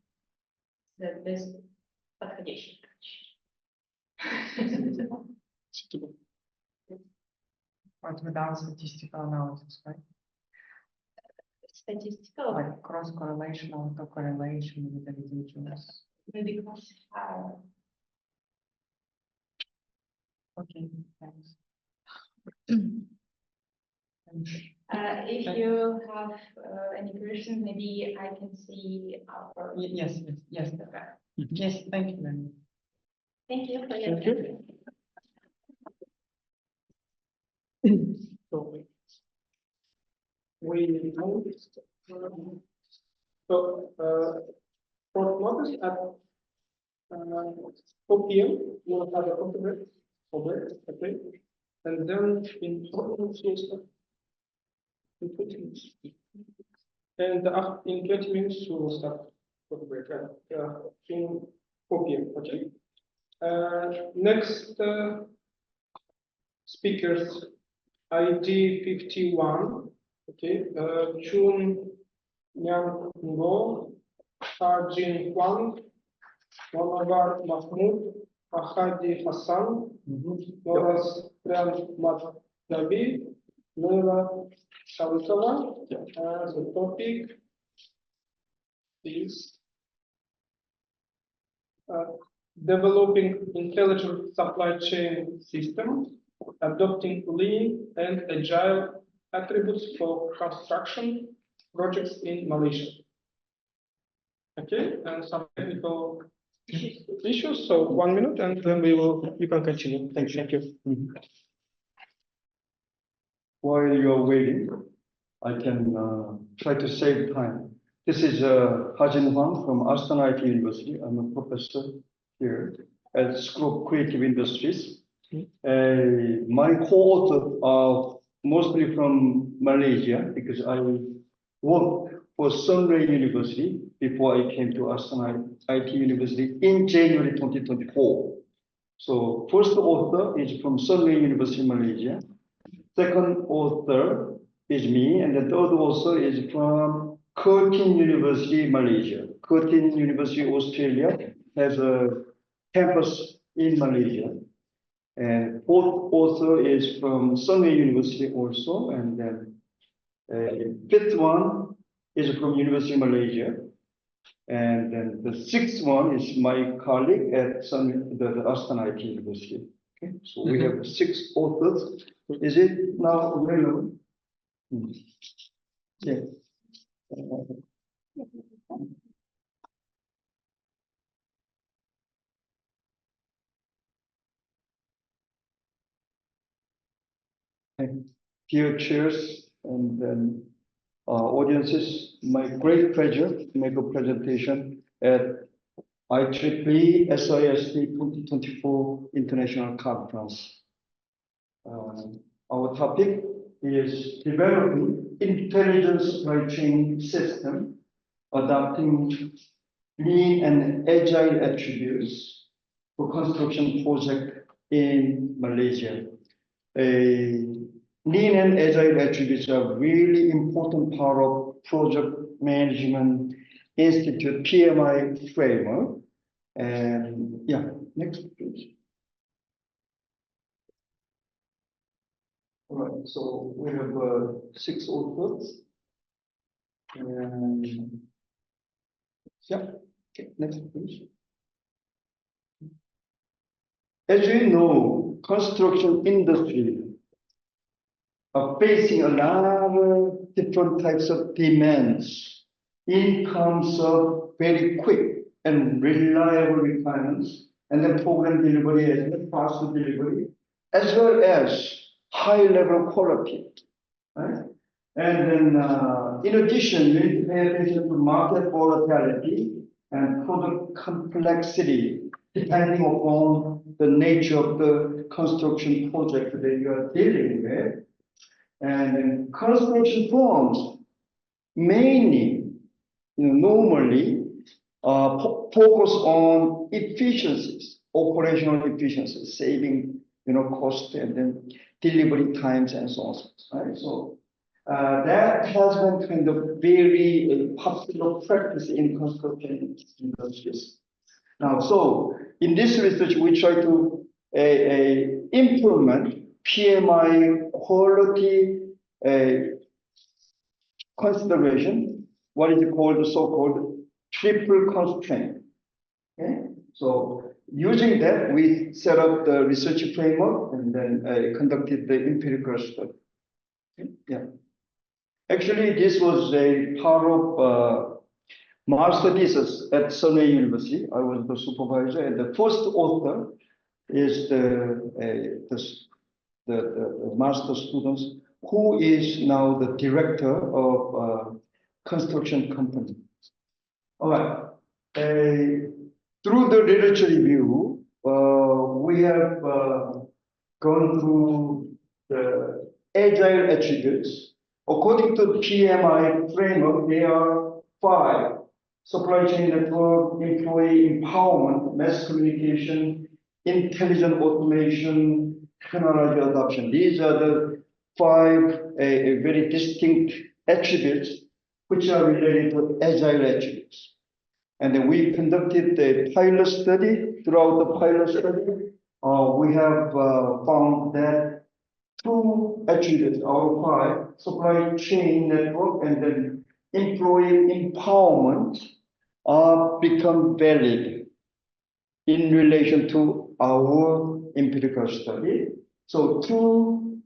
the best подходящий. But without statistical analysis, right? Statistical, Like cross correlation or autocorrelation with the ridiculous. maybe classifier. Okay, thanks. If you have any question, maybe I can see our. Yes, yes. Yes, thank you very much. Thank you for your Thank you. attention. So we noticed. So for notice at 4 p.m. we will have a coffee break, okay, and then in 20 minutes. And in 20 minutes we will start coffee break in 4 p.m. Okay. Next speakers ID 51. Okay, Chun Yang Ngo, Jin Huang, Monawar Mahmoud, Ahadi Hassan, Noras Madhabi, Noura Shalkova. The topic is developing intelligent supply chain systems, adopting lean and agile attributes for construction projects in Malaysia. Okay, and some technical issues. So 1 minute, and then you can continue. Thank you. While you're waiting, I can try to save time. This is Hajin Huang from Astana IT University. I'm a professor here at School of Creative Industries. My co-authors are mostly from Malaysia because I worked for Sunray University before I came to Astana IT University in January 2024. So first author is from Sunray University, Malaysia. Second author is me, and the third author is from Curtin University, Malaysia. Curtin University, Australia has a campus in Malaysia. And fourth author is from Sunday University also, and then fifth one is from University of Malaysia. And then the sixth one is my colleague at the Astana IT University. Okay, so we have 6 authors. Is it now available? Yeah. Dear chairs and then audiences, my great pleasure to make a presentation at IEEE SISD 2024 International Conference. Our topic is developing intelligent supply chain system, adopting lean and agile attributes for construction project in Malaysia. Lean and agile attributes are really important part of Project Management Institute PMI framework. And yeah, next please. All right, so we have 6 authors. And yeah, okay, next please. As you know, construction industry are facing a lot of different types of demands in terms of very quick and reliable requirements, and then program delivery as well, fast delivery, as well as high level quality, right? And then in addition, we need to pay attention to market volatility and product complexity, depending upon the nature of the construction project that you are dealing with. And then construction firms mainly, normally focus on efficiencies, operational efficiencies, saving, cost and then delivery times and so on, right? So that has been kind of very popular practice in construction industries. Now, so in this research, we try to implement PMI quality consideration, what is called the so-called triple constraint. Okay, so using that, we set up the research framework and then conducted the empirical study. Okay? Yeah, actually, this was a part of master thesis at Sunday University. I was the supervisor, and the first author is the master students who is now the director of construction company. All right. Through the literature review, we have gone through the agile attributes. According to the PMI framework, there are 5: supply chain network, employee empowerment, mass communication, intelligent automation, technology adoption. These are the five very distinct attributes which are related to agile attributes. And then we conducted a pilot study. Throughout the pilot study, we have found that two attributes out of five, supply chain network and then employee empowerment, become valid in relation to our empirical study. So two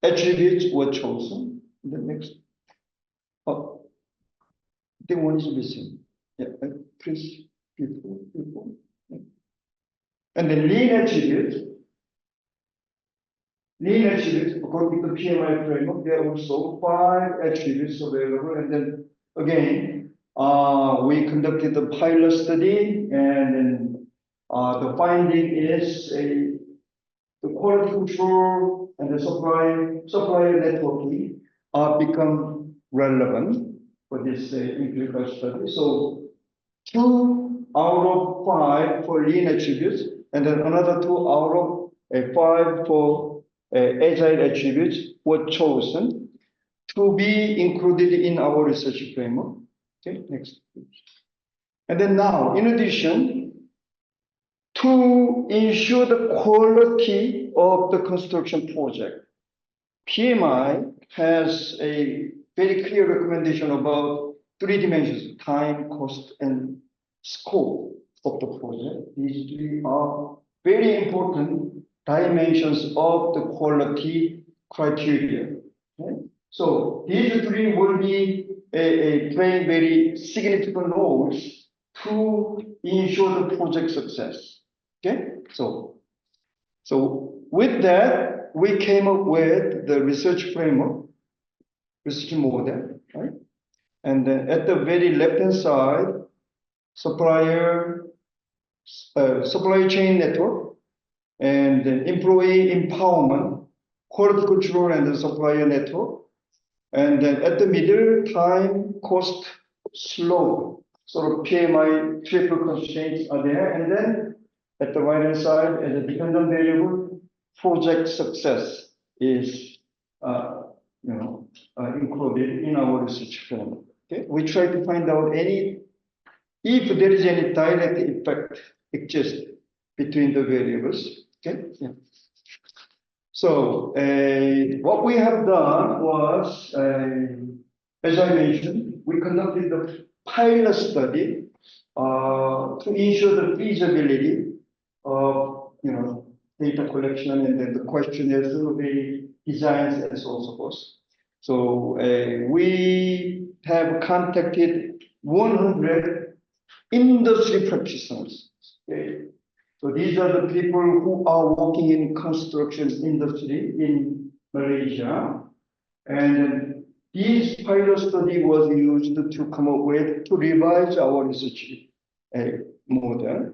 attributes were chosen. The next, I think one is missing. Yeah, please, people. And the lean attributes, according to the PMI framework, there are also five attributes available. And then again, we conducted the pilot study, and then the finding is the quality control and the supplier networking become relevant for this empirical study. So 2 out of 5 for lean attributes, and then another 2 out of 5 for agile attributes were chosen to be included in our research framework. Okay, next. And then now, in addition, to ensure the quality of the construction project, PMI has a very clear recommendation about 3 dimensions: time, cost, and scope of the project. These 3 are very important dimensions of the quality criteria. Okay? So these 3 will be playing very significant roles to ensure the project success. Okay, so with that, we came up with the research framework, research model, right? And then at the very left-hand side, supply chain network, and then employee empowerment, quality control, and the supplier network. And then at the middle, time, cost, slope, sort of PMI triple constraints are there. And then at the right-hand side, as a dependent variable, project success is included in our research framework. Okay, we try to find out if there is any direct effect exists between the variables. Okay, yeah. So what we have done was, as I mentioned, we conducted the pilot study to ensure the feasibility of data collection and then the questionnaire survey designs and so on and so forth. So we have contacted 100 industry practitioners. Okay? So these are the people who are working in construction industry in Malaysia. And this pilot study was used to come up with, to revise our research model.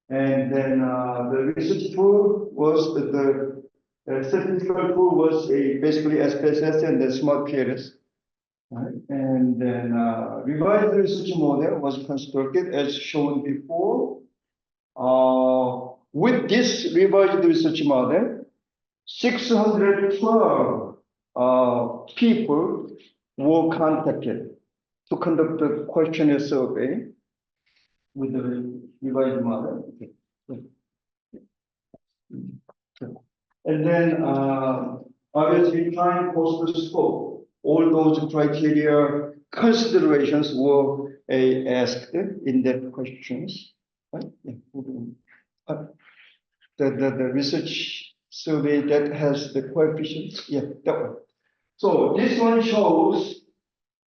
And then the research tool was the statistical tool was basically SPSS and the Smart PLS. Right? And then revised research model was constructed as shown before. With this revised research model, 612 people were contacted to conduct the questionnaire survey with the revised model. And then obviously time, cost, scope, all those criteria considerations were asked in the questions. Right? Yeah. The research survey that has the coefficients, yeah, that one. So this one shows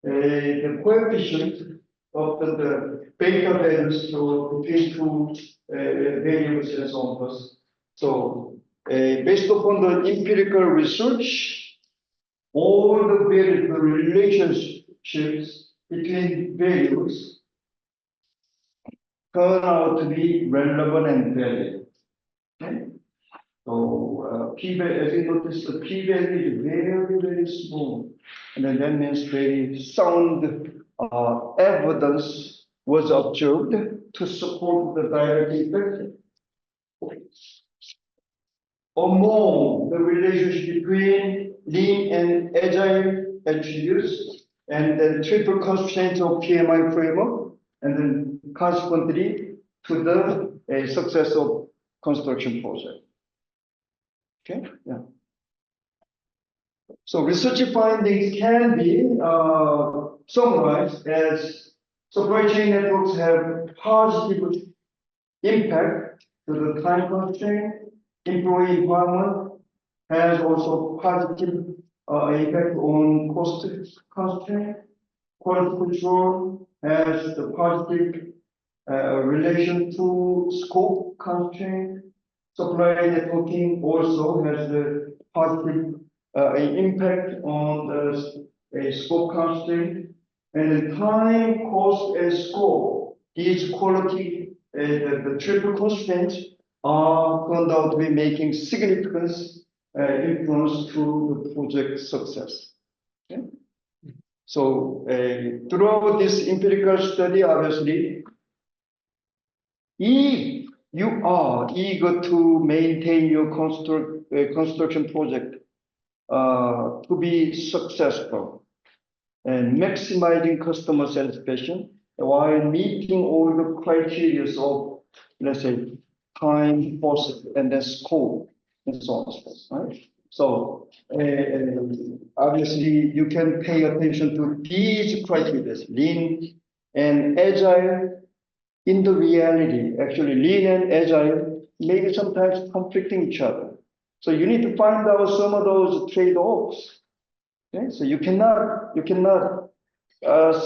the coefficient of the beta values between 2 variables and so on. So based upon the empirical research, all the relationships between variables turn out to be relevant and valid. Okay? So p-value, as you notice, the p-value is very, very small. And then that means very sound evidence was observed to support the direct effect. among the relationship between lean and agile attributes, and then triple constraints of PMI framework, and then consequently to the success of construction project. Okay, yeah. So research findings can be summarized as supply chain networks have positive impact to the time constraint. Employee environment has also positive impact on cost constraint. Quality control has the positive relation to scope constraint. Supply networking also has the positive impact on the scope constraint. And then time, cost, and scope, these quality, the triple constraints are turned out to be making significant influence to the project success. Okay? So throughout this empirical study, obviously, if you are eager to maintain your construction project to be successful and maximizing customer satisfaction while meeting all the criteria of, let's say, time, cost, and then scope, and so on, right? So obviously, you can pay attention to these criteria, lean and agile. In the reality, actually, lean and agile may be sometimes conflicting each other. So you need to find out some of those trade-offs. Okay, so you cannot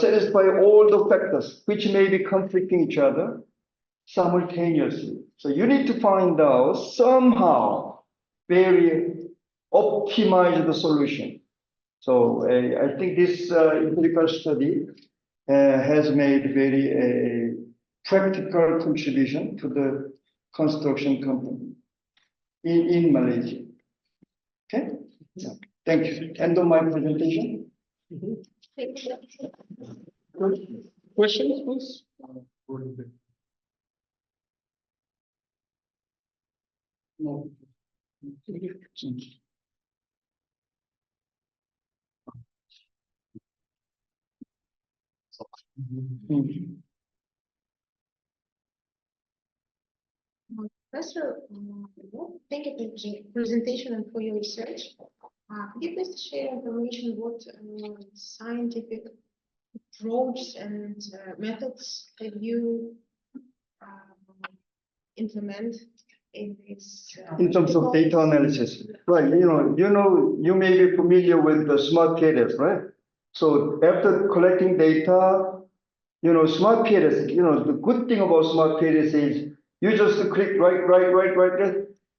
satisfy all the factors which may be conflicting each other simultaneously. So you need to find out somehow very optimize the solution. So I think this empirical study has made very practical contribution to the construction company in Malaysia. Okay, yeah. Thank you. End of my presentation. Questions, please? No. Professor, thank you for the presentation and for your research. Could you please share information what scientific approaches and methods have you implement in this? In terms of data analysis, right? You may be familiar with the smart PLS, right? So after collecting data, smart PLS, the good thing about smart PLS is you just click right,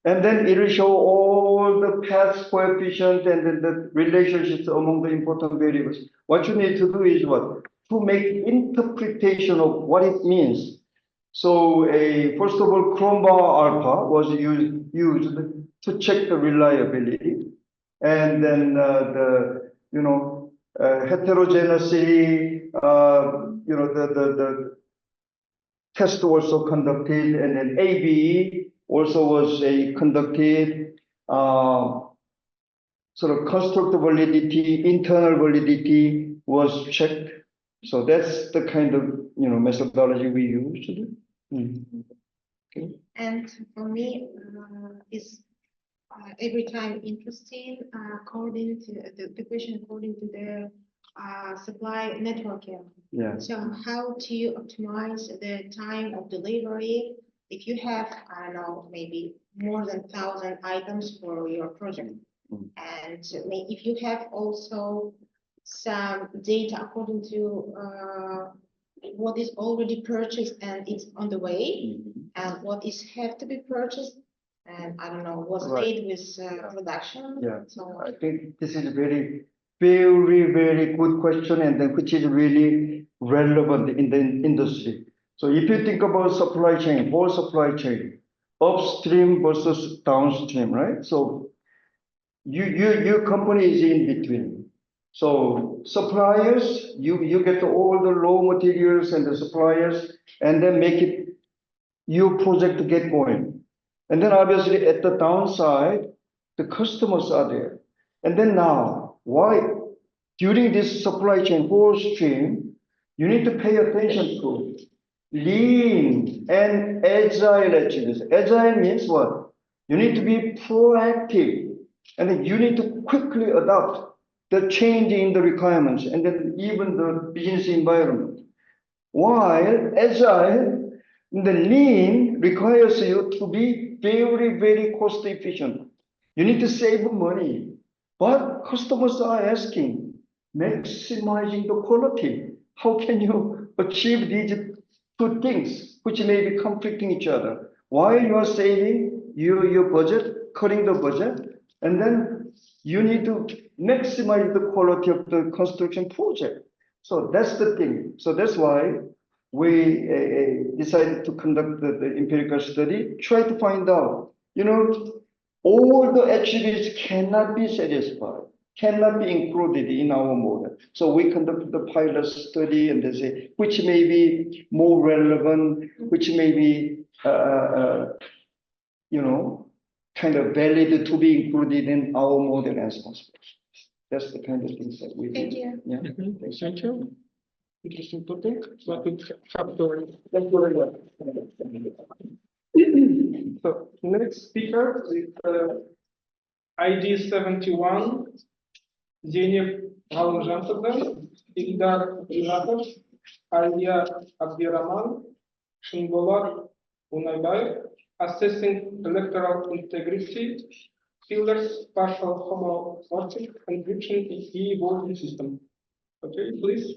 and then it will show all the path coefficient and then the relationships among the important variables. What you need to do is what? To make interpretation of what it means. So first of all, Cronbauer alpha was used to check the reliability, and then heterogeneity, the test also conducted, and then ABE also was conducted. Sort of constructor validity, internal validity was checked. So that's the kind of methodology we use. Okay. And for me, is every time interesting according to the question according to the supply networking. Yeah. So how do you optimize the time of delivery if you have, I don't know, maybe more than 1,000 items for your project? And if you have also some data according to what is already purchased and it's on the way, and what is have to be purchased, and I don't know, was made with production. Yeah. So I think this is a very good question, and then which is really relevant in the industry. So if you think about supply chain, whole supply chain, upstream versus downstream, right? So your company is in between. So suppliers, you get all the raw materials and the suppliers, and then make it your project to get going. And then obviously at the downside, the customers are there. And then now, why? During this supply chain whole stream, you need to pay attention to lean and agile activities. Agile means what? You need to be proactive, and then you need to quickly adopt the change in the requirements and then even the business environment. While agile, the lean requires you to be very, very cost efficient. You need to save money, but customers are asking, maximizing the quality. How can you achieve these two things which may be conflicting each other? While you are saving your budget, cutting the budget, and then you need to maximize the quality of the construction project. So that's the thing. So that's why we decided to conduct the empirical study, try to find out, all the attributes cannot be satisfied, cannot be included in our model. So we conducted the pilot study and they say, which may be more relevant, which may be, kind of valid to be included in our model as possible. That's the kind of things that we do. Thank you. Yeah. Thank you. Interesting topic, but we have to. Thank you very much. So next speaker is ID 71, Zeynep Alınjantı'dan, İldar Yunatov, Aliya Abdirahman, Şınbolar Unaybayev, Assessing Electoral Integrity, Pillars, Partial Homomorphic Encryption in e-voting system. Okay, please.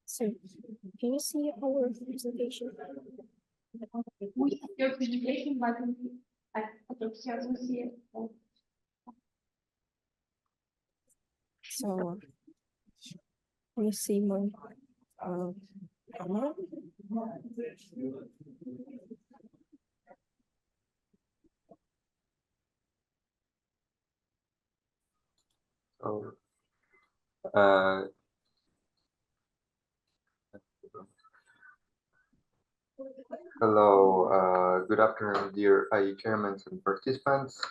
So, can you see our presentation? We have your presentation, but I don't see it. So, can you see my camera? So, hello, good afternoon, dear IE chairmen and participants.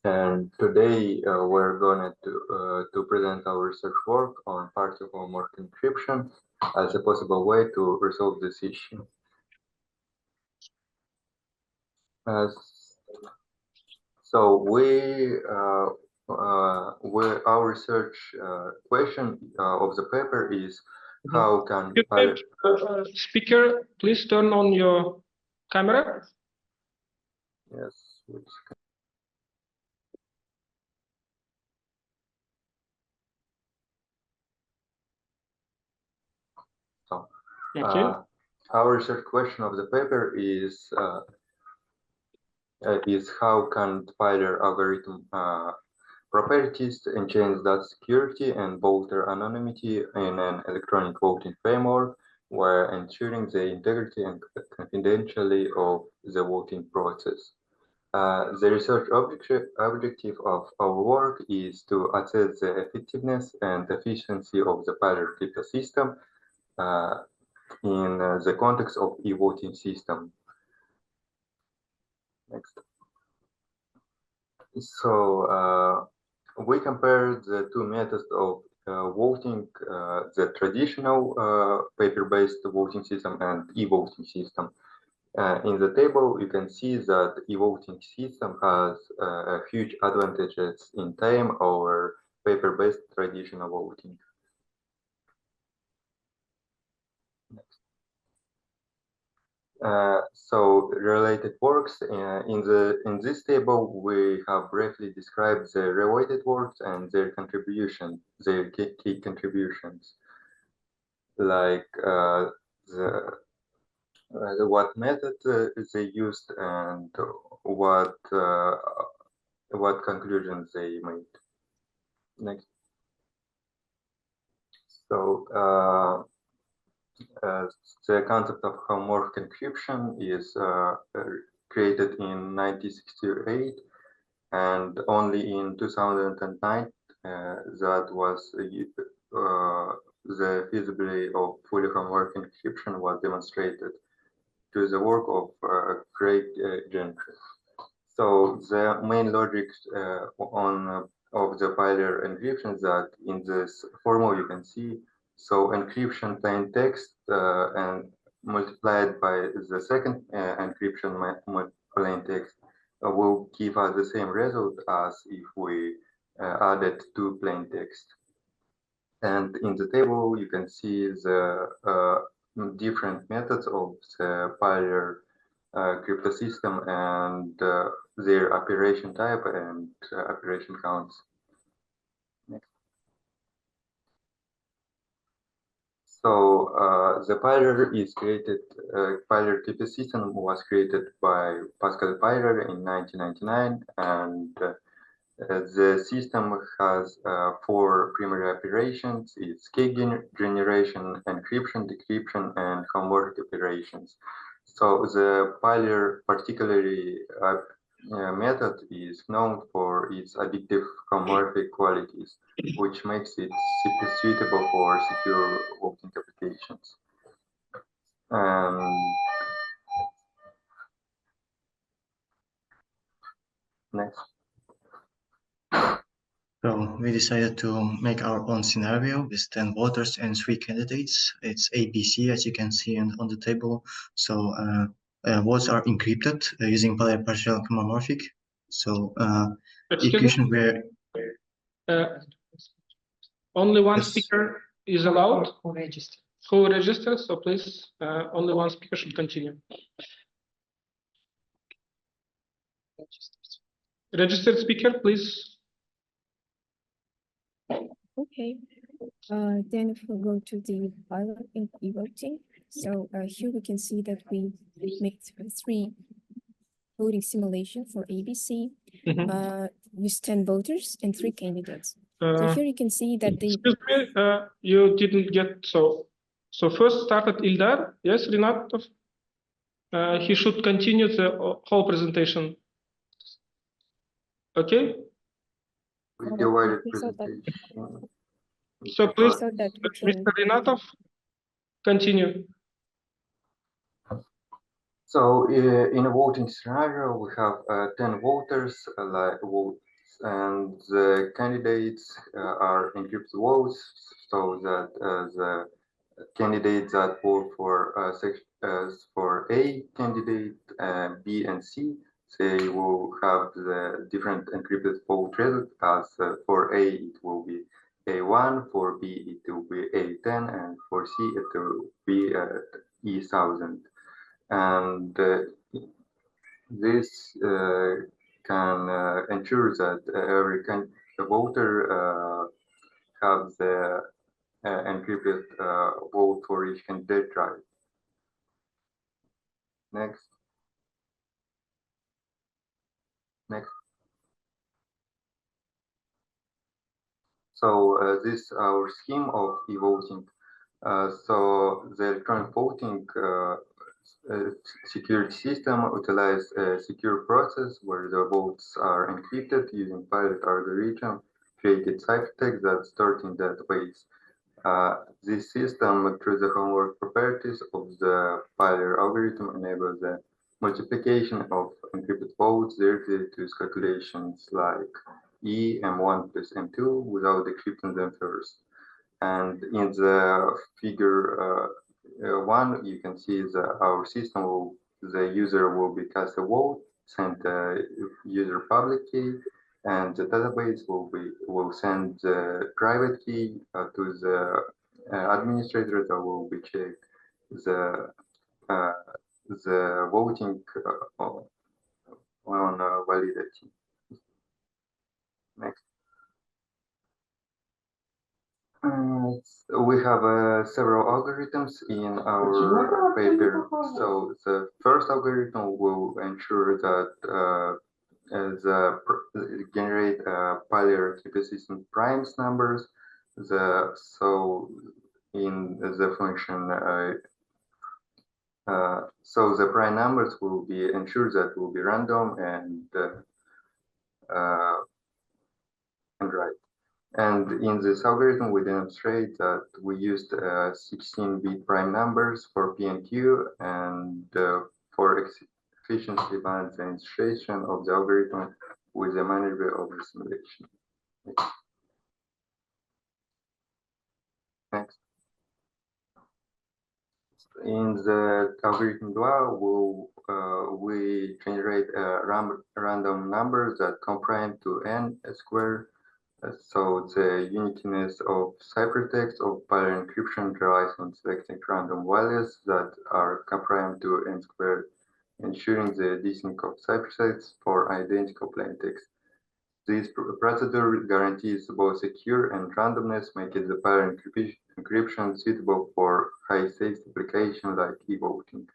And today we're going to present our research work on partial homomorphic encryption as a possible way to resolve this issue. So our research question of the paper is how can speaker, please turn on your camera. Yes. So our research question of the paper is how can Tyler algorithm properties enhance data security and bolster anonymity in an electronic voting framework while ensuring the integrity and confidentiality of the voting process. The research objective of our work is to assess the effectiveness and efficiency of the Tyler crypto system in the context of e-voting system. Next. So we compared the two methods of voting, the traditional paper-based voting system and e-voting system. In the table, you can see that e-voting system has huge advantages in time over paper-based traditional voting. Next. So related works in this table we have briefly described the related works and their contribution, their key contributions, like what method they used and what conclusions they made. Next. So. The concept of homomorphic encryption is created in 1968, and only in 2009 that was the feasibility of fully homework encryption was demonstrated to the work of Craig Gentry. So the main logic of the Pylor encryption is that in this formula you can see, so encryption plain text and multiplied by the second encryption plain text will give us the same result as if we added two plain text. And in the table you can see the different methods of the Pylor crypto system and their operation type and operation counts. Next. So the Pylor is created, Pylor crypto system was created by Pascal Pylor in 1999, and the system has four primary operations. It's key generation, encryption, decryption, and homework operations. So the Pylor particularly method is known for its addictive homomorphic qualities, which makes it suitable for secure voting applications. Next. So we decided to make our own scenario with 10 voters and 3 candidates. It's ABC, as you can see on the table. So votes are encrypted using Pylor partial homomorphic. So equation where only one Yes. speaker is allowed. Who registered? Who registered? So please, only one speaker should continue. Registered speaker, please. Okay. Then if we go to the Pylor in e-voting, so here we can see that we made 3 voting simulation for ABC with 10 voters and 3 candidates. So here you can see that the Excuse me, you didn't get so first started Ildar, yes, Rinatov. He should continue the whole presentation. Okay. We divided so that- presentation. So please, so that we can Mr. Rinatov, continue. So in a voting scenario, we have 10 voters like votes, and the candidates are encrypted votes, so that the candidates that vote for A candidate, B and C, they will have the different encrypted vote result. As for A, it will be A1, for B, it will be A10, and for C, it will be E1000. And this can ensure that every voter have the encrypted vote for each candidate right. Next. Next. So this is our scheme of e-voting. So the electronic voting security system utilizes a secure process where the votes are encrypted using Pilot algorithm created ciphertext that's stored in database. This system, through the homework properties of the Pylor algorithm, enables the multiplication of encrypted votes directly to calculations like E, M1 plus M2 without decrypting them first. And in the figure 1, you can see that our system the user will be cast a vote, send the user public key, and the database will send the private key to the administrator that will be check the voting on validity. Next. We have several algorithms in our paper. So the first algorithm will ensure that generate Pylor ecosystem primes numbers. So in the function, so the prime numbers will be ensured that will be random, and and right. And in this algorithm, we demonstrate that we used 16-bit prime numbers for P and Q, and for efficiency balance demonstration of the algorithm with the manager of the simulation. Next. In the algorithm DUA, we generate random numbers that comprime to n squared. So the uniqueness of ciphertext of parallel encryption relies on selecting random values that are comprimed to n squared, ensuring the desync of ciphersets for identical plaintext. This procedure guarantees both secure and randomness, making the parallel encryption suitable for high-stakes applications like e-voting.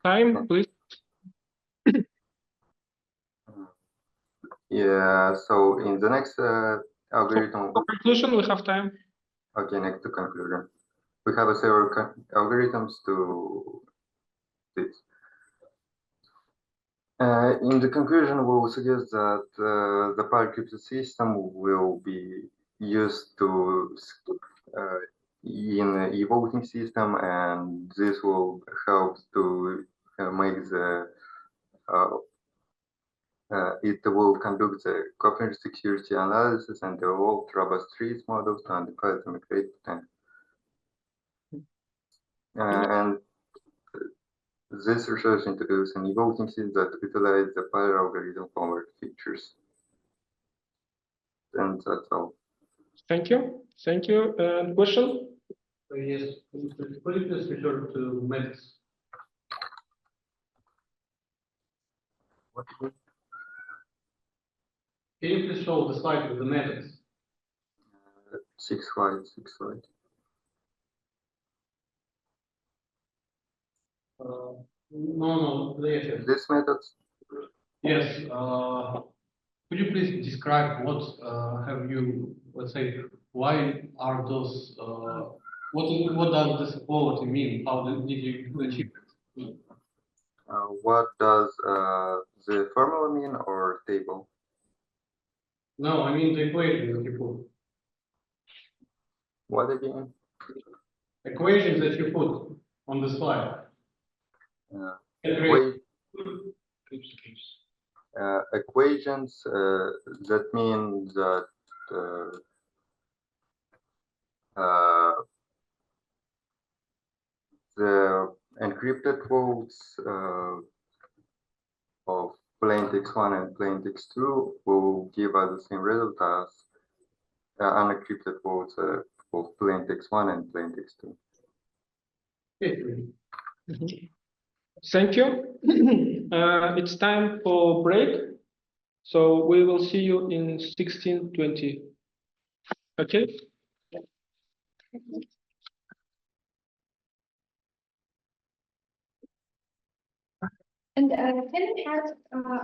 Time, please. Yeah, so in the next algorithm. For conclusion, we have time. Okay, next to conclusion. We have several algorithms to this. In the conclusion, we will suggest that the parallel encrypted system will be used to in e-voting system, and this will help to make the it will conduct the covariance security analysis and develop robust trees models to identify the migrate potential. And this research introduced an e-voting system that utilizes the parallel algorithm forward features. And that's all. Thank you. Thank you. And question? Yes, could you please refer to MEDIS? Can you please show the slide with the MEDIS? 6 slides, 6 slides. No, later. This methods? Yes. Could you please describe what have you, let's say, why are those, what does this equality mean? How did you achieve it? What does the formula mean or table? No, I mean the equation that you put. What again? Equations that you put on the slide. Equations that mean that the encrypted votes of plaintext 1 and plaintext 2 will give us the same result as unencrypted votes of plaintext 1 and plaintext 2. Thank you. It's time for break. So we will see you in 16:20. Okay? And can we have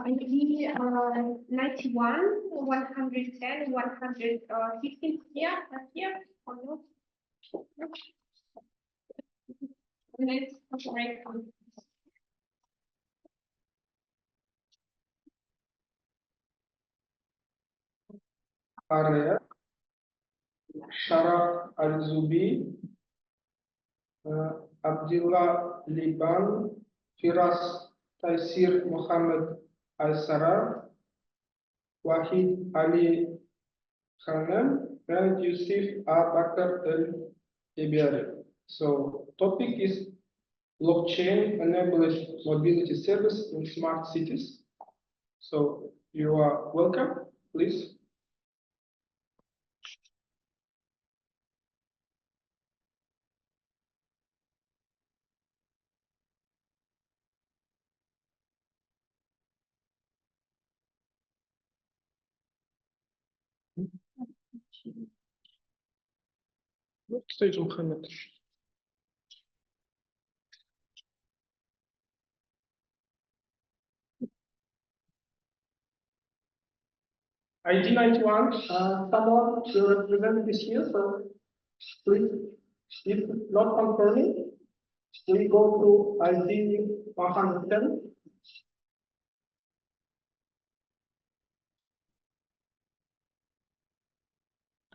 ID 91, 110, 115 here or no? Let's break on. Arya, Sharaf Al-Zubi, Abdullah Liban, Firas Taisir Muhammad Al-Sarar, Wahid Ali Khanam, and Yusuf Bakr El-Ibari. So topic is blockchain enabled mobility service in smart cities. So you are welcome, please. Stage Muhammad. ID 91, someone will represent this here, so please, if not confirming, we go to ID 110.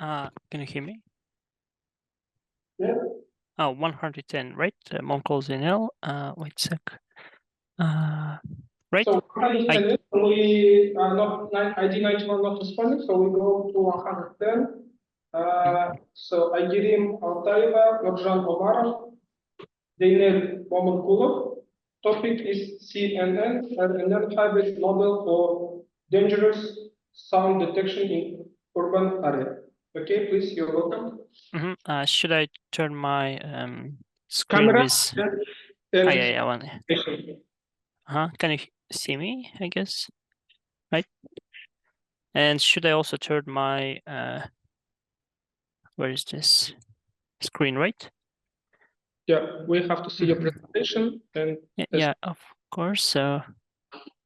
Can you hear me? Yeah. Oh, 110, right? Moncalls NL. Wait a sec. Right. So we are not ID 91 not responding, so we go to 110. So Aygerim Altayeva, Nurjan Omarov, Zeynep Momonkulov. Topic is CNN, an hybrid model for dangerous sound detection in urban area. Okay, please, you're welcome. Should I turn my screen Camera. with? And Yeah. One. Can you see me? I guess. Right. And should I also turn my where is this screen? Right. Yeah, we have to see your presentation and yeah, of course. So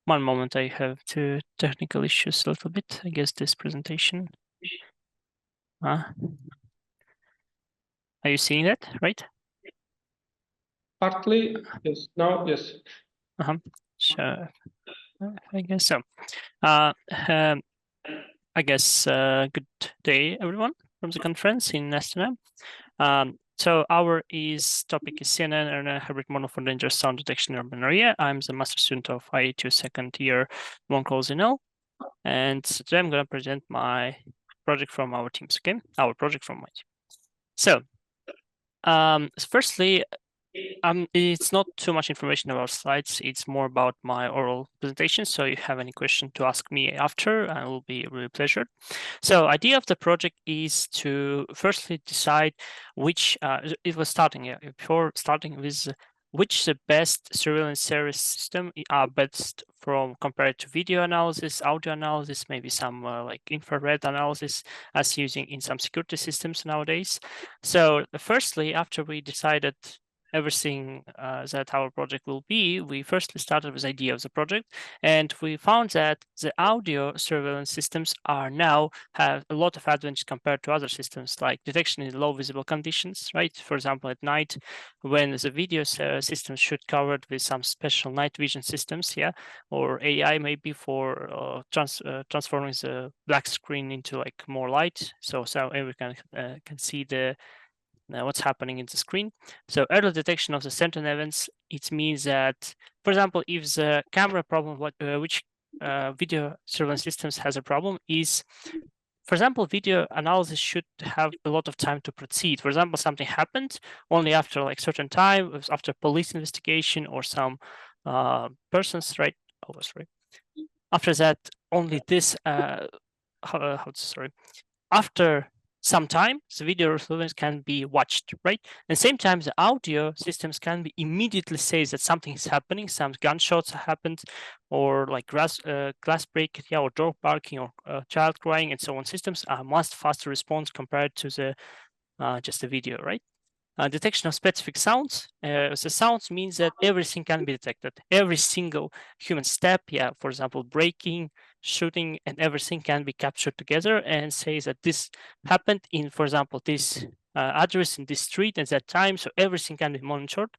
one moment, I have two technical issues a little bit. I guess this presentation. Are you seeing that, right? Partly, yes. Now, yes. So I guess so. I guess good day, everyone, from the conference in Astana. So our topic is CNN and a hybrid model for dangerous sound detection in urban area. I'm the master student of IE2 second year Moncalls NL, and today I'm going to present my project from our teams. Okay, our project from my team. So, firstly, it's not too much information about slides. It's more about my oral presentation. So if you have any question to ask me after, I will be really pleasured. So idea of the project is to firstly decide which, it was starting before starting with which the best surveillance service system are best from compared to video analysis, audio analysis, maybe some like infrared analysis as using in some security systems nowadays. So firstly, after we decided everything that our project will be, we firstly started with the idea of the project, and we found that the audio surveillance systems are now have a lot of advantage compared to other systems, like detection in low visible conditions, right? For example, at night, when the video systems should covered with some special night vision systems, yeah, or AI maybe for transforming the black screen into like more light, so everyone can see the what's happening in the screen. So early detection of the certain events, it means that, for example, if the camera problem, which video surveillance systems has a problem is, for example, video analysis should have a lot of time to proceed. For example, something happened only after like certain time, after police investigation or some persons, right? Oh, sorry. After that, only this, after some time, the video surveillance can be watched, right? And same time, the audio systems can be immediately say that something is happening, some gunshots happened, or like glass break, yeah, or dog barking, or child crying, and so on. Systems are much faster response compared to the just the video, right? Detection of specific sounds. The sounds means that everything can be detected. Every single human step, yeah, for example, braking, shooting, and everything can be captured together and say that this happened in, for example, this address in this street at that time. So everything can be monitored.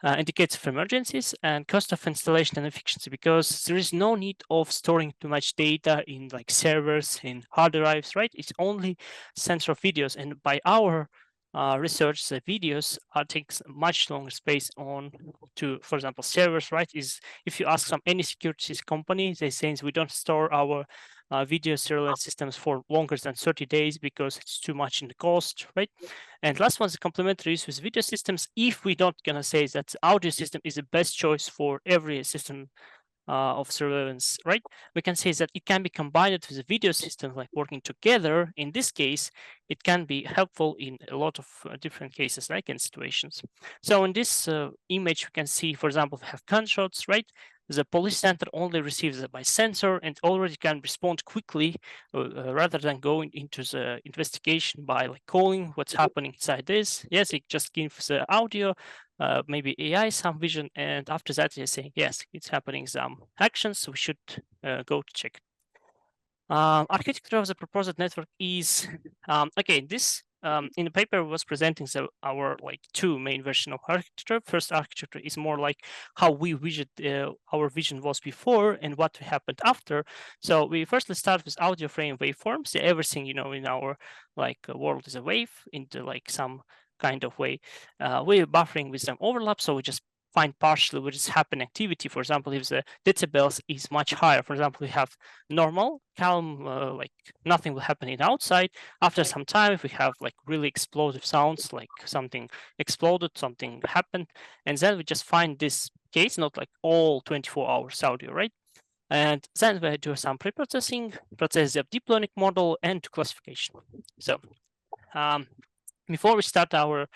Indicates of emergencies and cost of installation and efficiency, because there is no need of storing too much data in like servers, in hard drives, right? It's only sensor videos, and by our research, the videos takes much longer space on to, for example, servers, right? Is if you ask any security company, they say we don't store our video surveillance systems for longer than 30 days because it's too much in the cost, right? And last one is complementary use with video systems. If we don't gonna say that the audio system is the best choice for every system of surveillance, right? We can say that it can be combined with a video system, like working together. In this case, it can be helpful in a lot of different cases, like in situations. So in this image, we can see, for example, we have gunshots, right? The police center only receives it by sensor and already can respond quickly rather than going into the investigation by like calling what's happening inside this. Yes, it just gives the audio, maybe AI, some vision, and after that they're saying, yes, it's happening some actions, so we should go to check. Architecture of the proposed network is, okay, this in the paper was presenting our like two main version of architecture. First architecture is more like how we vision our vision was before and what happened after. So we firstly start with audio frame waveforms. Everything in our like world is a wave into like some kind of way. We're buffering with some overlap, so we just find partially what is happening activity. For example, if the decibels is much higher, for example, we have normal, calm, like nothing will happen in outside. After some time, if we have like really explosive sounds, like something exploded, something happened, and then we just find this case, not like all 24 hours audio, right? And then we do some pre-processing, process the deep learning model, and classification. So before we start our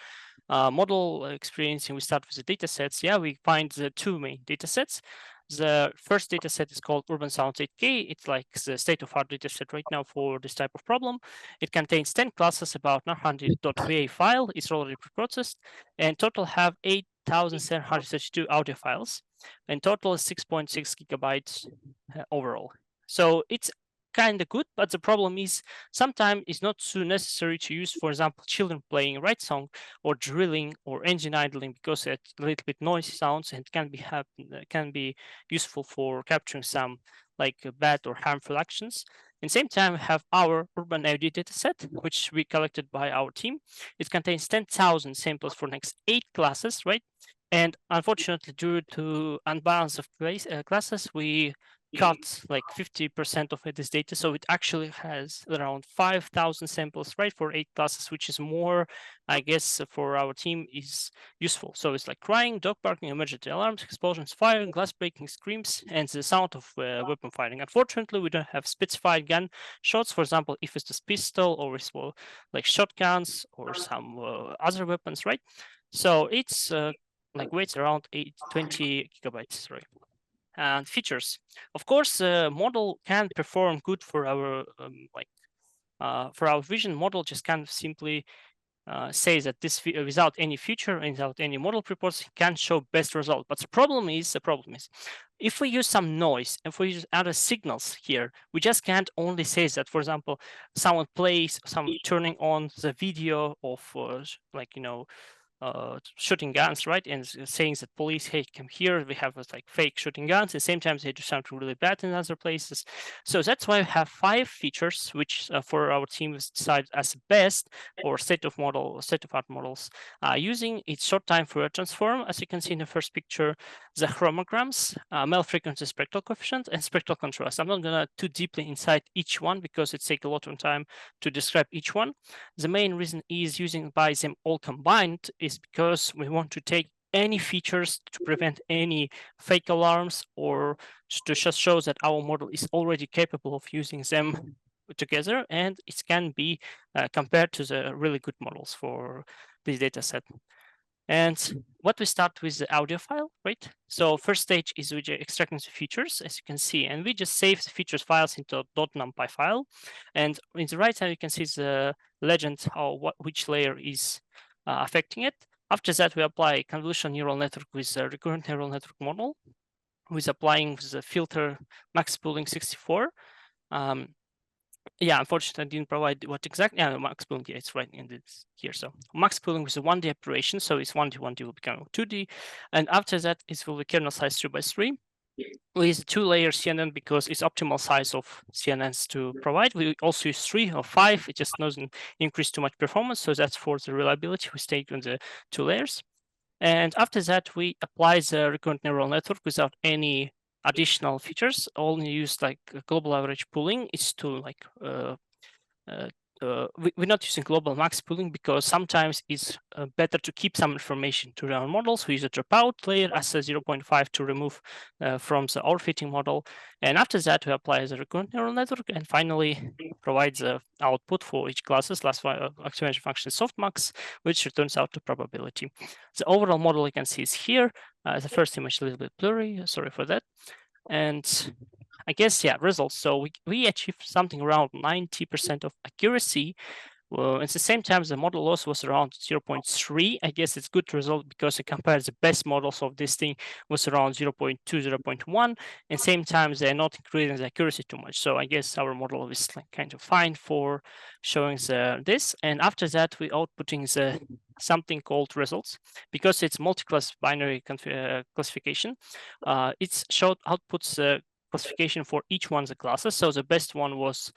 model experiencing, we start with the data sets. Yeah, we find the two main data sets. The first data set is called Urban Sounds 8K. It's like the state-of-art data set right now for this type of problem. It contains 10 classes, about 900.va file. It's already preprocessed, and total have 8,732 audio files, and total is 6.6 gigabytes overall. So it's kind of good, but the problem is sometimes it's not so necessary to use, for example, children playing right song or drilling or engine idling, because it's a little bit noisy sounds and can be useful for capturing some like bad or harmful actions. At the same time, we have our urban audio data set, which we collected by our team. It contains 10,000 samples for next 8 classes, right? And unfortunately, due to unbalance of classes, we cut like 50% of this data. So it actually has around 5,000 samples, right, for 8 classes, which is more, I guess, for our team is useful. So it's like crying, dog barking, emergency alarms, explosions, firing, glass breaking, screams, and the sound of weapon firing. Unfortunately, we don't have specified gun shots. For example, if it's just pistol or it's like shotguns or some other weapons, right? So it's like weights around 20 gigabytes, sorry. And features, of course, the model can perform good for our for our vision. Model just kind of simply says that this without any feature and without any model preprocessing can show best result. But the problem is if we use some noise, if we use other signals here, we just can't only say that, for example, someone plays some turning on the video of like shooting guns, right? And saying that police, hey, come here, we have like fake shooting guns. At the same time, they do something really bad in other places. So that's why we have 5 features, which for our team is decided as best or state-of-art models. Using its short time Fourier transform, as you can see in the first picture, the chromograms, Mel frequency spectral coefficient, and spectral contrast. I'm not gonna too deeply inside each one because it takes a lot of time to describe each one. The main reason is using by them all combined is because we want to take any features to prevent any fake alarms or to just show that our model is already capable of using them together, and it can be compared to the really good models for this data set. And what we start with the audio file, right? So first stage is we extracting the features, as you can see, and we just save the features files into a .numpy file. And in the right side, you can see the legend, which layer is affecting it. After that, we apply convolutional neural network with a recurrent neural network model, with applying the filter max pooling 64. Yeah, unfortunately, I didn't provide what exactly. Yeah, max pooling, yeah, it's right in this here. So max pooling was a 1D operation, so it's 1D, 1D will become 2D. And after that, it will be kernel size 3x3. With 2-layer CNN because it's optimal size of CNNs to provide. We also use 3 or 5. It just doesn't increase too much performance. So that's for the reliability. We stay on the 2 layers. And after that, we apply the recurrent neural network without any additional features. Only use like global average pooling. It's to like we're not using global max pooling because sometimes it's better to keep some information to our models. We use a dropout layer as a 0.5 to remove from the overfitting model. And after that, we apply the recurrent neural network and finally provide the output for each classes, last acceleration function softmax, which returns out to probability. The overall model you can see is here. The first image a little bit blurry, sorry for that. And I guess, yeah, results. So we achieved something around 90% of accuracy Well, at the same time, the model loss was around 0.3. I guess it's good result because it compares the best models of this thing was around 0.2, 0.1. And same time, they're not increasing the accuracy too much. So I guess our model is like kind of fine for showing this. And after that, we outputting the something called results because it's multi-class binary classification. It's showed outputs classification for each one of the classes. So the best one was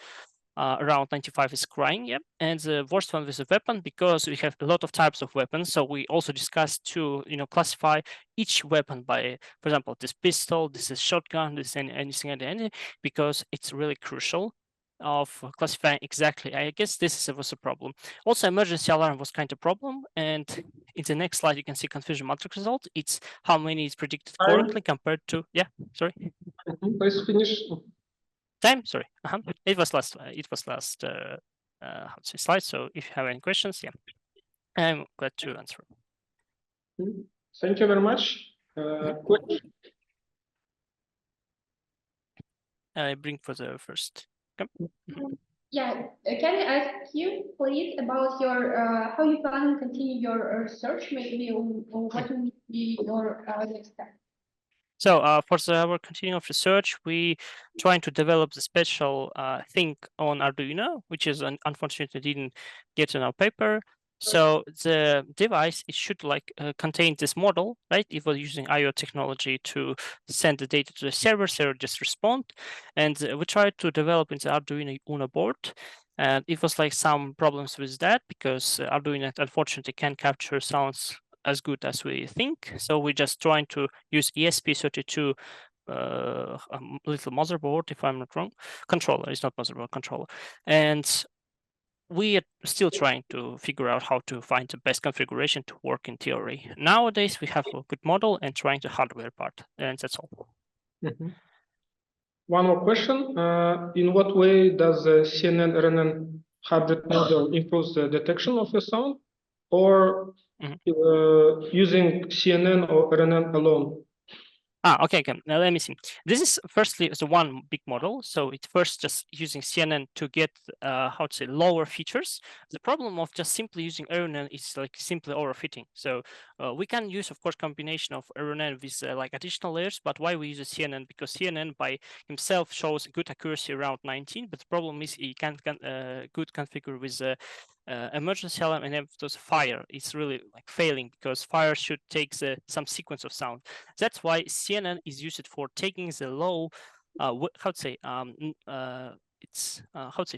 around 95 is crying, yeah, and the worst one is a weapon because we have a lot of types of weapons. So we also discussed to classify each weapon by, for example, this pistol, this is shotgun, this anything, because it's really crucial of classifying exactly. I guess this was a problem. Also, emergency alarm was kind of problem. And in the next slide, you can see confusion matrix result. It's how many is predicted correctly compared to, yeah, sorry. Please finish. Time, sorry. It was last how to say slide. So if you have any questions, yeah, I'm glad to answer. Thank you very much. Question? I bring for the first. Yeah, can I ask you, please, about your how you plan to continue your research, maybe on what will be your next step? So for our continuing of research, we trying to develop the special thing on Arduino, which is unfortunately didn't get in our paper. So the device, it should like contain this model, right? If we're using I/O technology to send the data to the server just respond. And we tried to develop into Arduino Uno board. And it was like some problems with that because Arduino unfortunately can't capture sounds as good as we think. So we're just trying to use ESP32 little motherboard, if I'm not wrong. Controller, it's not motherboard, controller. And we are still trying to figure out how to find the best configuration to work in theory. Nowadays, we have a good model and trying the hardware part, and that's all. One more question. In what way does the CNN-RNN hybrid model improve the detection of the sound, or using CNN or RNN alone? Okay. Now let me see. This is firstly the one big model. So it's first just using CNN to get how to say lower features. The problem of just simply using RNN is like simply overfitting. So we can use, of course, combination of RNN with like additional layers. But why we use a CNN? Because CNN by himself shows good accuracy around 19. But the problem is he can't good configure with emergency alarm and those fire. It's really like failing because fire should take some sequence of sound. That's why CNN is used for taking the low,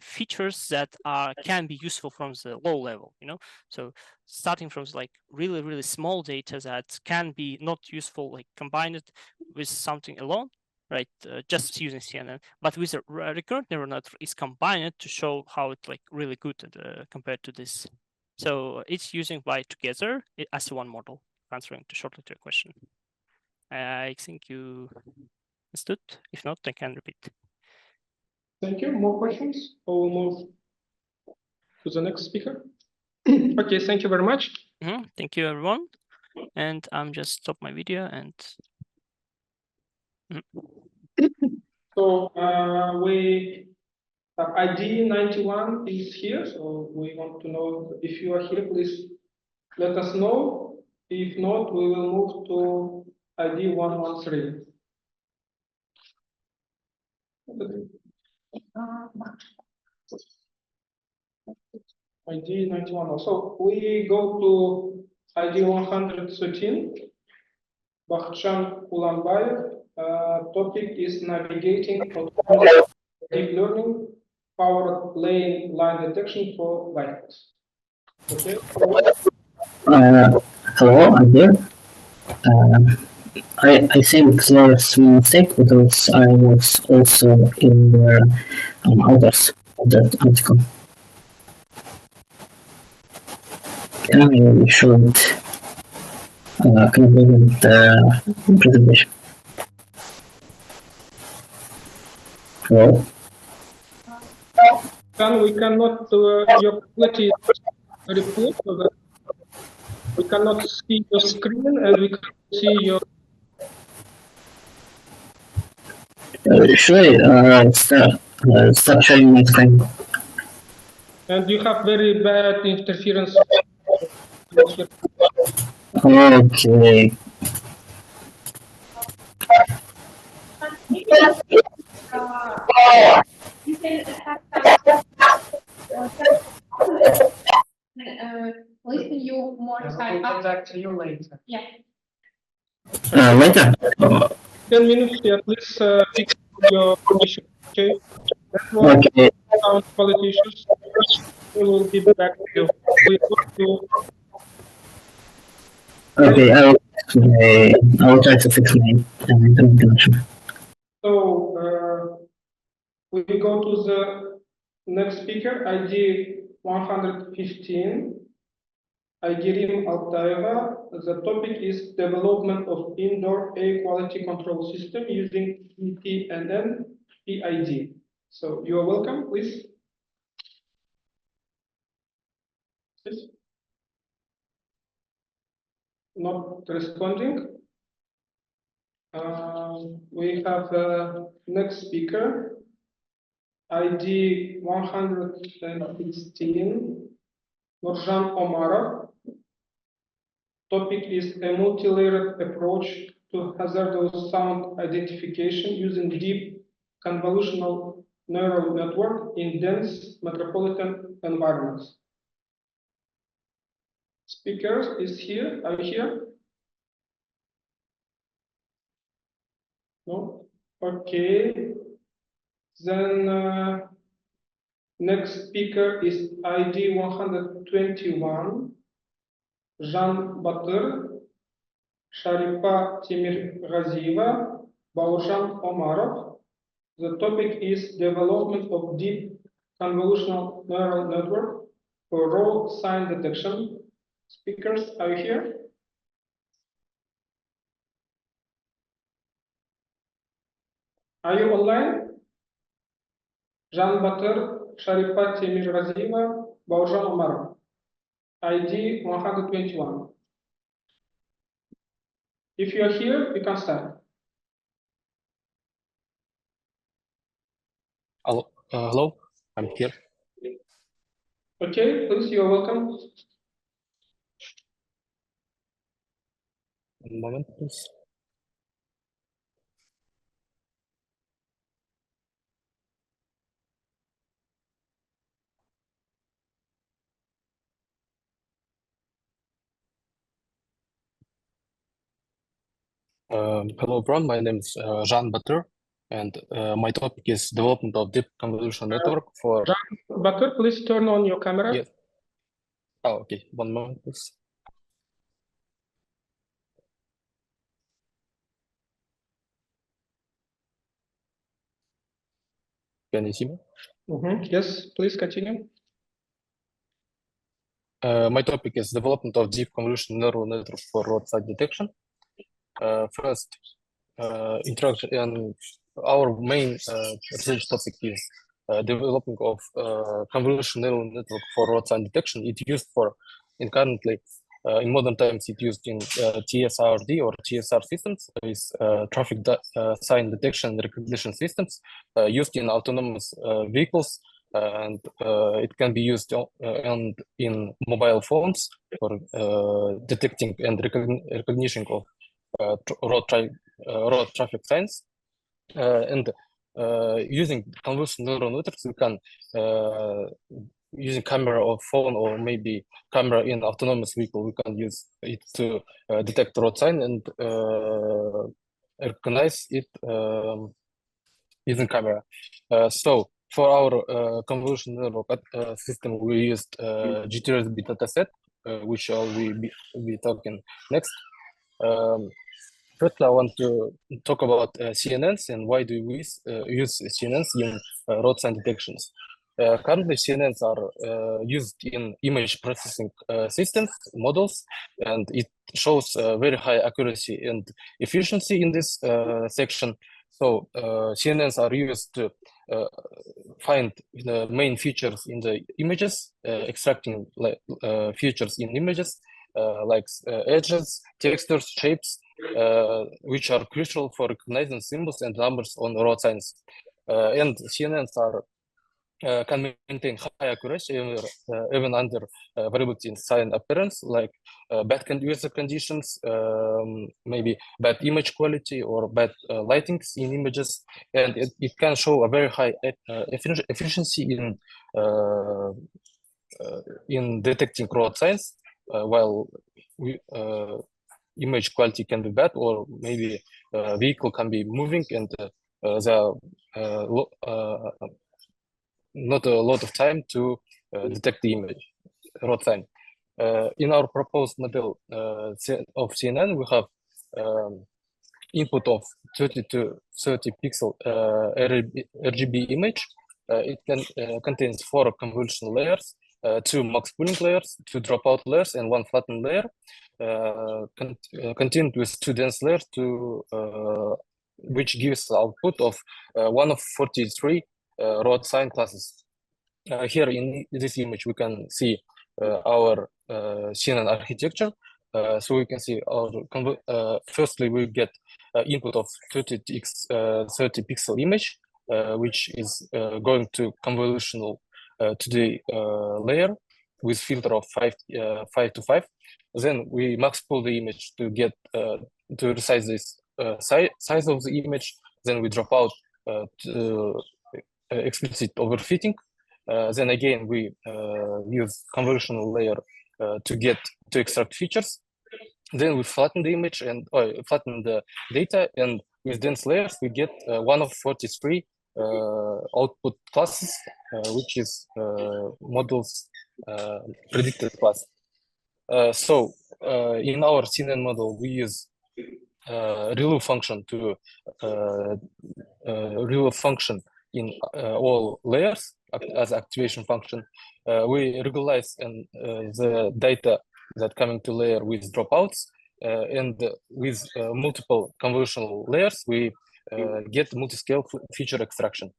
features that can be useful from the low level, So starting from like really small data that can be not useful, like combined with something alone, right? Just using CNN, but with a recurrent neural network is combined to show how it's like really good compared to this. So it's using by together as one model, answering shortly to your question. I think you understood. If not, I can repeat. Thank you. More questions? Or we'll move to the next speaker. Okay, thank you very much. Thank you, everyone. And I'm just stop my video and. So ID 91 is here. So we want to know if you are here, please let us know. If not, we will move to ID 113. ID 91. So we go to ID 113. Bakhchan Ulanbayev. Topic is navigating deep learning powered line detection for whiteheads. Okay. Hello, I'm here. I think there's a mistake because I was also in the others of that article. Can you show it? Can you bring the presentation? Hello? We cannot, your quality is very poor, so that we cannot see your screen and we cannot see your. Should I start sharing my screen? And you have very bad interference. Okay. You can have some listen you more I time. will contact you later. Yeah. Later. 10 minutes, yeah, please fix your condition, okay? That was Okay. sound quality issues. We will get back to you. We go to Okay, I will try to fix my internet connection. So we go to the next speaker, ID 115, Aygerim Altayeva. The topic is development of indoor air quality control system using ETNN PID. So you are welcome, please. Please. Not responding. We have next speaker, ID 116, Nurjan Omarov. Topic is a multi-layered approach to hazardous sound identification using deep convolutional neural network in dense metropolitan environments. Speakers is here, are you here? No? Okay. Then next speaker is ID 121, Jean Batır, Sharifa Temirgaziyeva, Baurjan Omarov. The topic is development of deep convolutional neural network for raw sign detection. Speakers, are you here? Are you online? Jean Batır, Sharifa Temirgaziyeva, Baurjan Omarov. ID 121. If you are here, you can start. Hello, I'm here. Okay, please, you are welcome. One moment, please. Hello, everyone. My name is Jean Batır, and my topic is development of deep convolutional network for. Jean Batır, please turn on your camera. Yes. Oh, okay. One moment, please. Can you see me? Yes, please continue. My topic is development of deep convolutional neural network for roadside detection. First, introduction, and our main research topic is development of convolutional neural network for roadside detection. It used for, in currently, in modern times, it used in TSRD or TSR systems, with traffic sign detection and recognition systems used in autonomous vehicles, and it can be used in mobile phones for detecting and recognition of road traffic signs, and using convolutional neural networks, we can using camera or phone or maybe camera in autonomous vehicle, we can use it to detect road sign and recognize it using camera. So for our convolutional neural system, we used GTRSB dataset, which I will be talking next. First, I want to talk about CNNs and why do we use CNNs in road sign detections. Currently, CNNs are used in image processing systems, models, and it shows very high accuracy and efficiency in this section. So CNNs are used to find the main features in the images, extracting features in images, like edges, textures, shapes, which are crucial for recognizing symbols and numbers on road signs. And CNNs are can maintain high accuracy even under variability in sign appearance, like bad user conditions, maybe bad image quality or bad lightings in images, and it can show a very high efficiency in detecting road signs, while image quality can be bad, or maybe vehicle can be moving and not a lot of time to detect the image road sign. In our proposed model of CNN, we have input of 30 to 30 pixel RGB image. It contains 4 convolutional layers, 2 max pooling layers, 2 dropout layers, and 1 flattened layer, contained with 2 dense layers, which gives output of 1 of 43 road sign classes. Here in this image, we can see our CNN architecture. So we can see our firstly we get input of 30 pixel image, which is going to convolutional to the layer with filter of 5 to 5. Then we max pool the image to get to resize this size of the image. Then we drop out to explicit overfitting. Then again we use convolutional layer to extract features. Then we flatten the image and flatten the data, and with dense layers we get 1 of 43 output classes, which is model's predicted class. So in our CNN model, we use ReLU function to ReLU function in all layers as activation function. We regularize and the data that coming to layer with dropouts, and with multiple convolutional layers, we get multi-scale feature extraction.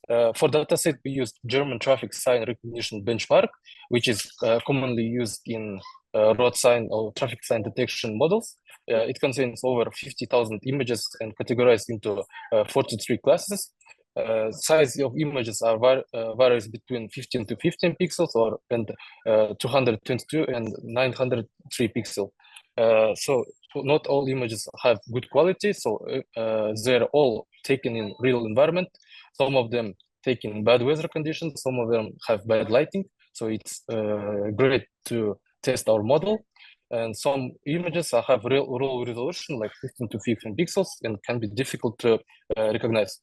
For dataset, we use German traffic sign recognition benchmark, which is commonly used in road sign or traffic sign detection models. It contains over 50,000 images and categorized into 43 classes. Size of images varies between 15 to 15 pixels and 222 and 903 pixels. So not all images have good quality, so they're all taken in real environment. Some of them taken in bad weather conditions, some of them have bad lighting, so it's great to test our model. And some images have real resolution, like 15 to 15 pixels, and can be difficult to recognize.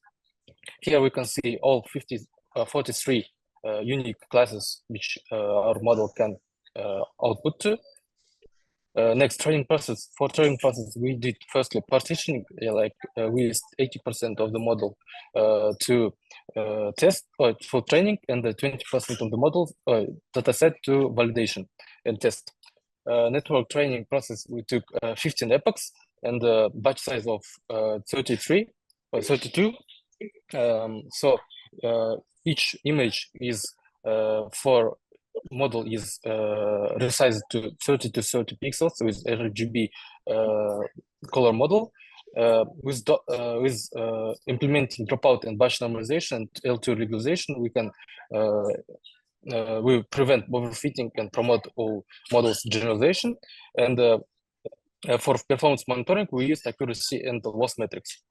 Here we can see all 43 unique classes which our model can output to. Next, training process. For training process, we did firstly partitioning, we used 80% of the model to test for training, and the 20% of the model dataset to validation and test. Network training process, we took 15 epochs and a batch size of 32. So each image is for model is resized to 30 to 30 pixels with RGB color model. With implementing dropout and batch normalization and L2 regularization, we can we prevent overfitting and promote all models generalization. And for performance monitoring, we use accuracy and loss metrics.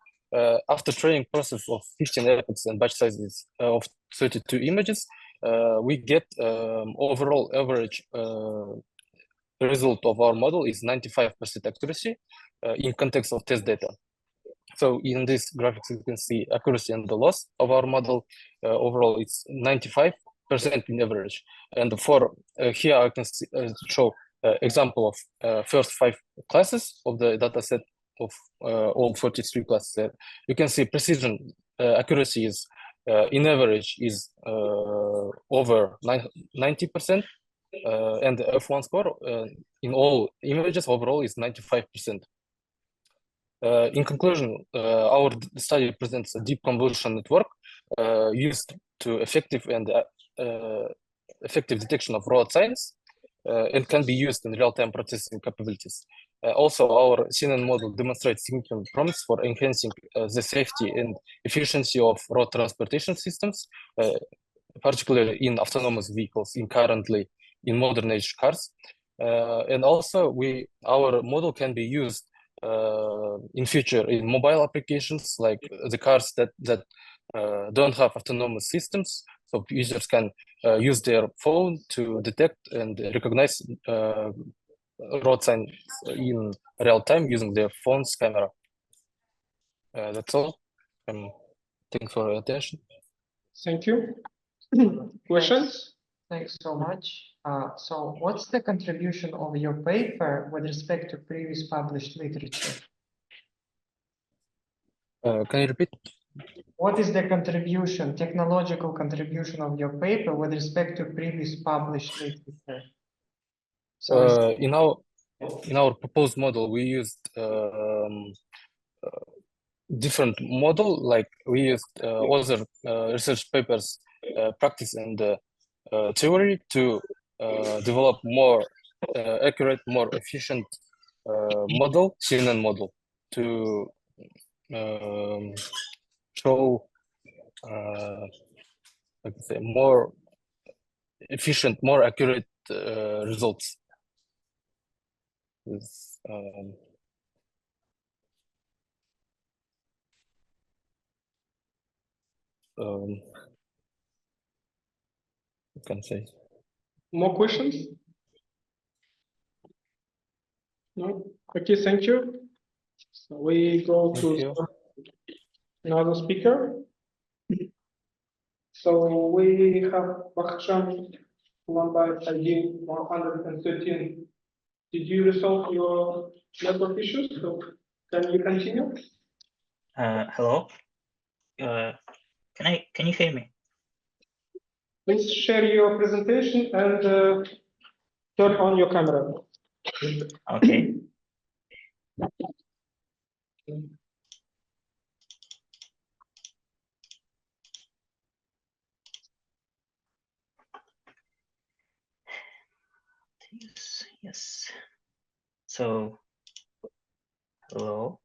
After training process of 15 epochs and batch sizes of 32 images, we get overall average result of our model is 95% accuracy in context of test data. So in this graphics, you can see accuracy and the loss of our model. Overall, it's 95% in average. And for here, I can show example of first 5 classes of the dataset of all 43 classes. You can see precision accuracy is in average is over 90%, and the F1 score in all images overall is 95%. In conclusion, our study presents a deep convolution network used to effective detection of road signs and can be used in real-time processing capabilities. Also, our CNN model demonstrates significant promise for enhancing the safety and efficiency of road transportation systems. particularly in autonomous vehicles currently in modern age cars. And also our model can be used in future in mobile applications, like the cars that don't have autonomous systems. So users can use their phone to detect and recognize road signs in real time using their phone's camera. That's all. Thanks for your attention. Thank you. Questions? Thanks so much. So what's the contribution of your paper with respect to previous published literature? Can you repeat? What is the contribution, technological contribution of your paper with respect to previous published literature? So in our proposed model, we used different model, like we used other research papers, practice and theory to develop more accurate, more efficient model, CNN model, to show like I say, more efficient, more accurate results. With, you can say. More questions? No? Okay, thank you. So we go to another speaker. So we have Bakhshan Kulambayev ID 113. Did you resolve your network issues? So can you continue? Hello. Can you hear me? Please share your presentation and turn on your camera. Okay. Yes. So, hello.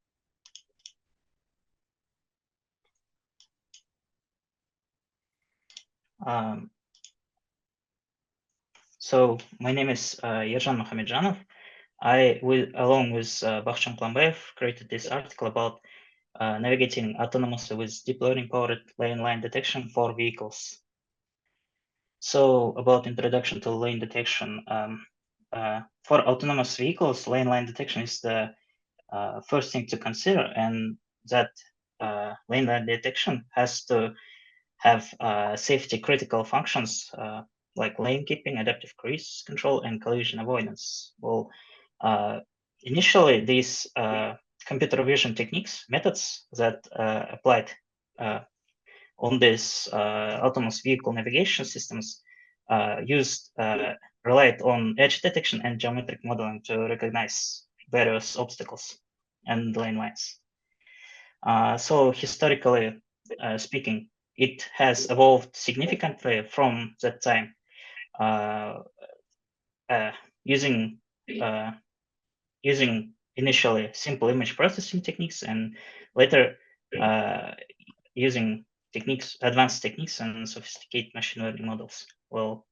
So my name is Yerjan Mohamedjanov. I will, along with Bakhshan Kulambayev, created this article about navigating autonomously with deep learning powered lane line detection for vehicles. So about introduction to lane detection. For autonomous vehicles, lane line detection is the first thing to consider, and that lane line detection has to have safety critical functions like lane keeping, adaptive cruise control, and collision avoidance. Well, initially these computer vision techniques, methods that applied on these autonomous vehicle navigation systems relied on edge detection and geometric modeling to recognize various obstacles and lane lines. So historically speaking, it has evolved significantly from that time, using initially simple image processing techniques and later using advanced techniques and sophisticated machine learning models. Well,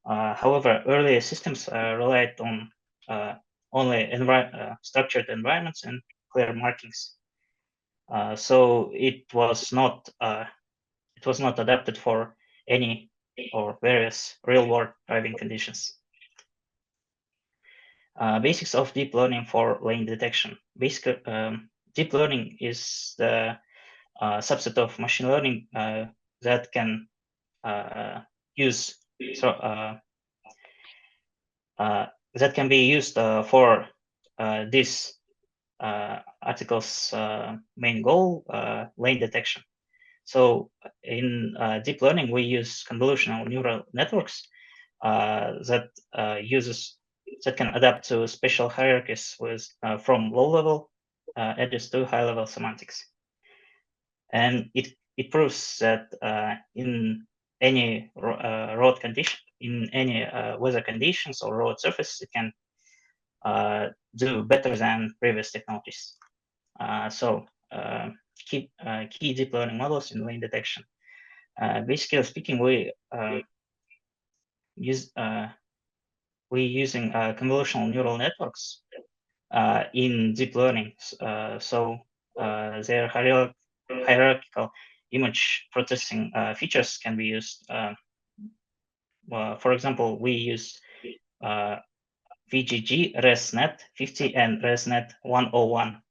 however, earlier systems relied on only structured environments and clear markings. So it was not adapted for any or various real-world driving conditions. Basics of deep learning for lane detection. Deep learning is the subset of machine learning that can that can be used for this article's main goal, lane detection. So in deep learning, we use convolutional neural networks that can adapt to spatial hierarchies with from low-level edges to high-level semantics. And it proves that in any road condition, in any weather conditions or road surface, it can do better than previous technologies. Key deep learning models in lane detection. Basically speaking, we're using convolutional neural networks in deep learning. Their hierarchical image processing features can be used. For example, we use VGG, ResNet 50, and ResNet 101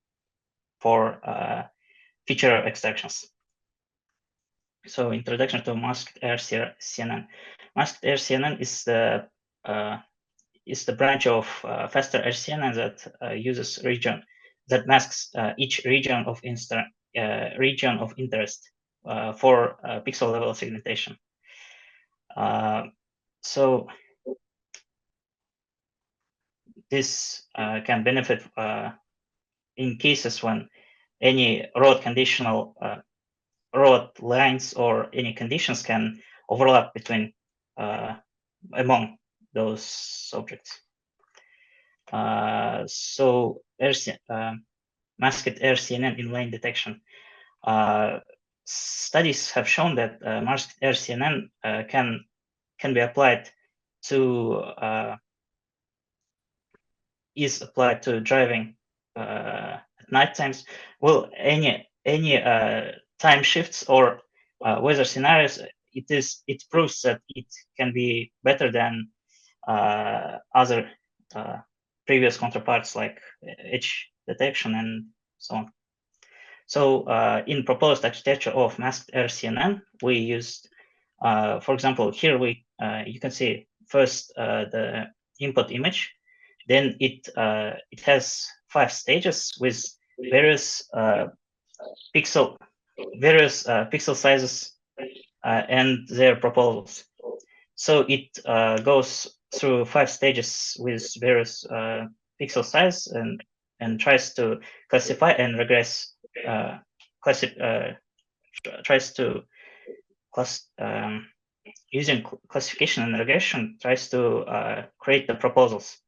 for feature extractions. So introduction to masked RCNN. Masked RCNN is the branch of faster RCNN that uses region that masks each region of interest for pixel level segmentation. So this can benefit in cases when any road lines or any conditions can overlap between among those objects. Masked RCNN in lane detection. Studies have shown that masked RCNN can be applied to is applied to driving at night times. Well, any time shifts or weather scenarios, it proves that it can be better than other previous counterparts like edge detection and so on. So in proposed architecture of masked RCNN, we used, for example, here you can see first the input image. Then it has 5 stages with various pixel sizes and their proposals. So it goes through 5 stages with various pixel size and tries to classify and regress. Using classification and regression, tries to create the proposals.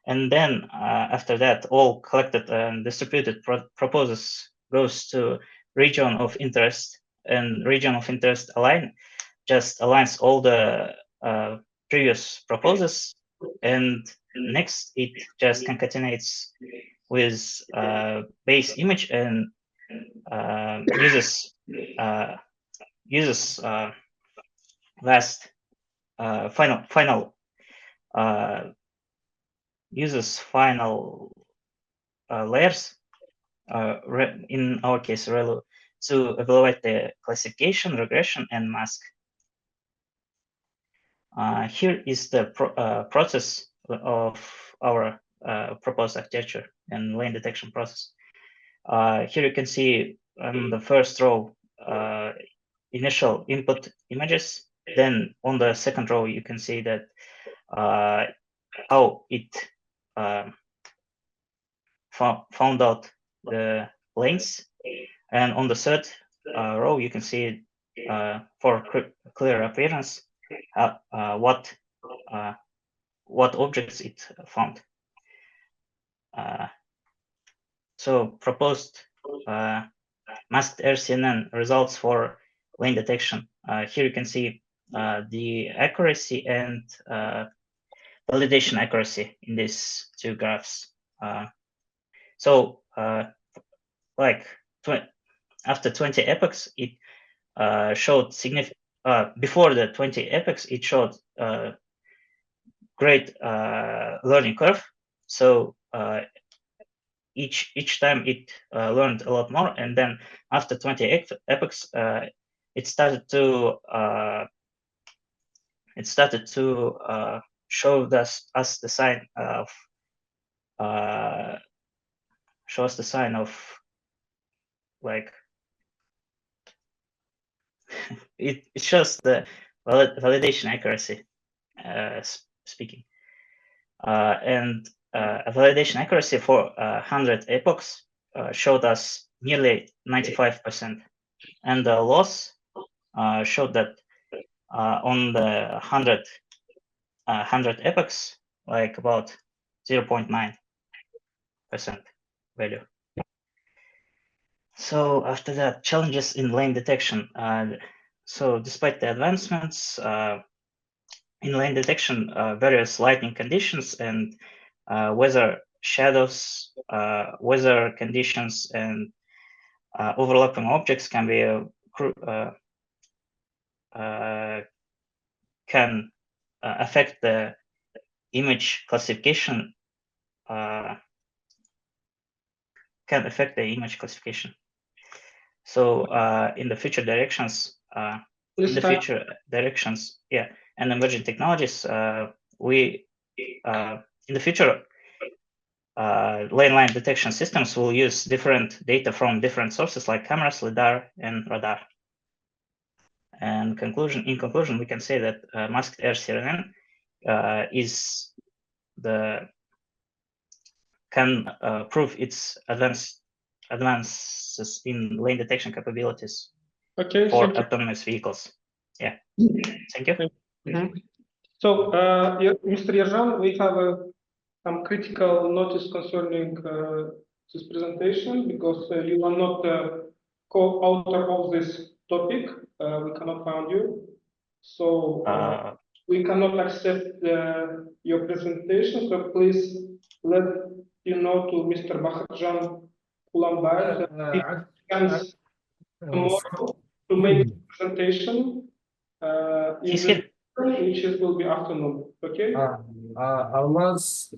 And then after that, all collected and distributed proposals goes to region of interest, and region of interest aligns all the previous proposals, and next it just concatenates with base image and uses last final uses final layers, in our case ReLU, to evaluate the classification, regression, and mask. Here is the process of our proposed architecture and lane detection process. Here you can see on the first row initial input images. Then on the second row you can see that how it found out the lanes, and on the third row you can see for clear appearance what objects it found. So proposed masked RCNN results for lane detection. Here you can see the accuracy and validation accuracy in these 2 graphs. Like after 20 epochs, it showed significant. Before the 20 epochs, it showed great learning curve. So each time it learned a lot more, and then after 20 epochs, it started to show us the sign of like it shows the validation accuracy speaking, and a validation accuracy for 100 epochs showed us nearly 95%, and the loss showed that on the 100 epochs, like about 0.9% value. So after that, challenges in lane detection. so despite the advancements in lane detection, various lighting conditions and weather shadows, weather conditions, and overlapping objects can be can affect the image classification. So in the future directions, yeah, and emerging technologies, we in the future lane line detection systems will use different data from different sources like cameras, LiDAR, and radar. And in conclusion, we can say that masked air CNN can prove its advances in lane detection capabilities for autonomous vehicles. Yeah, thank you. So, Mr. Yerzhan, we have some critical notice concerning this presentation because you are not the co-author of this topic. We cannot find you. So we cannot accept your presentation. So please let you know to Mr. Bahadjan Kulambayev that he comes tomorrow to make the presentation which will be afternoon. Okay? Almaz,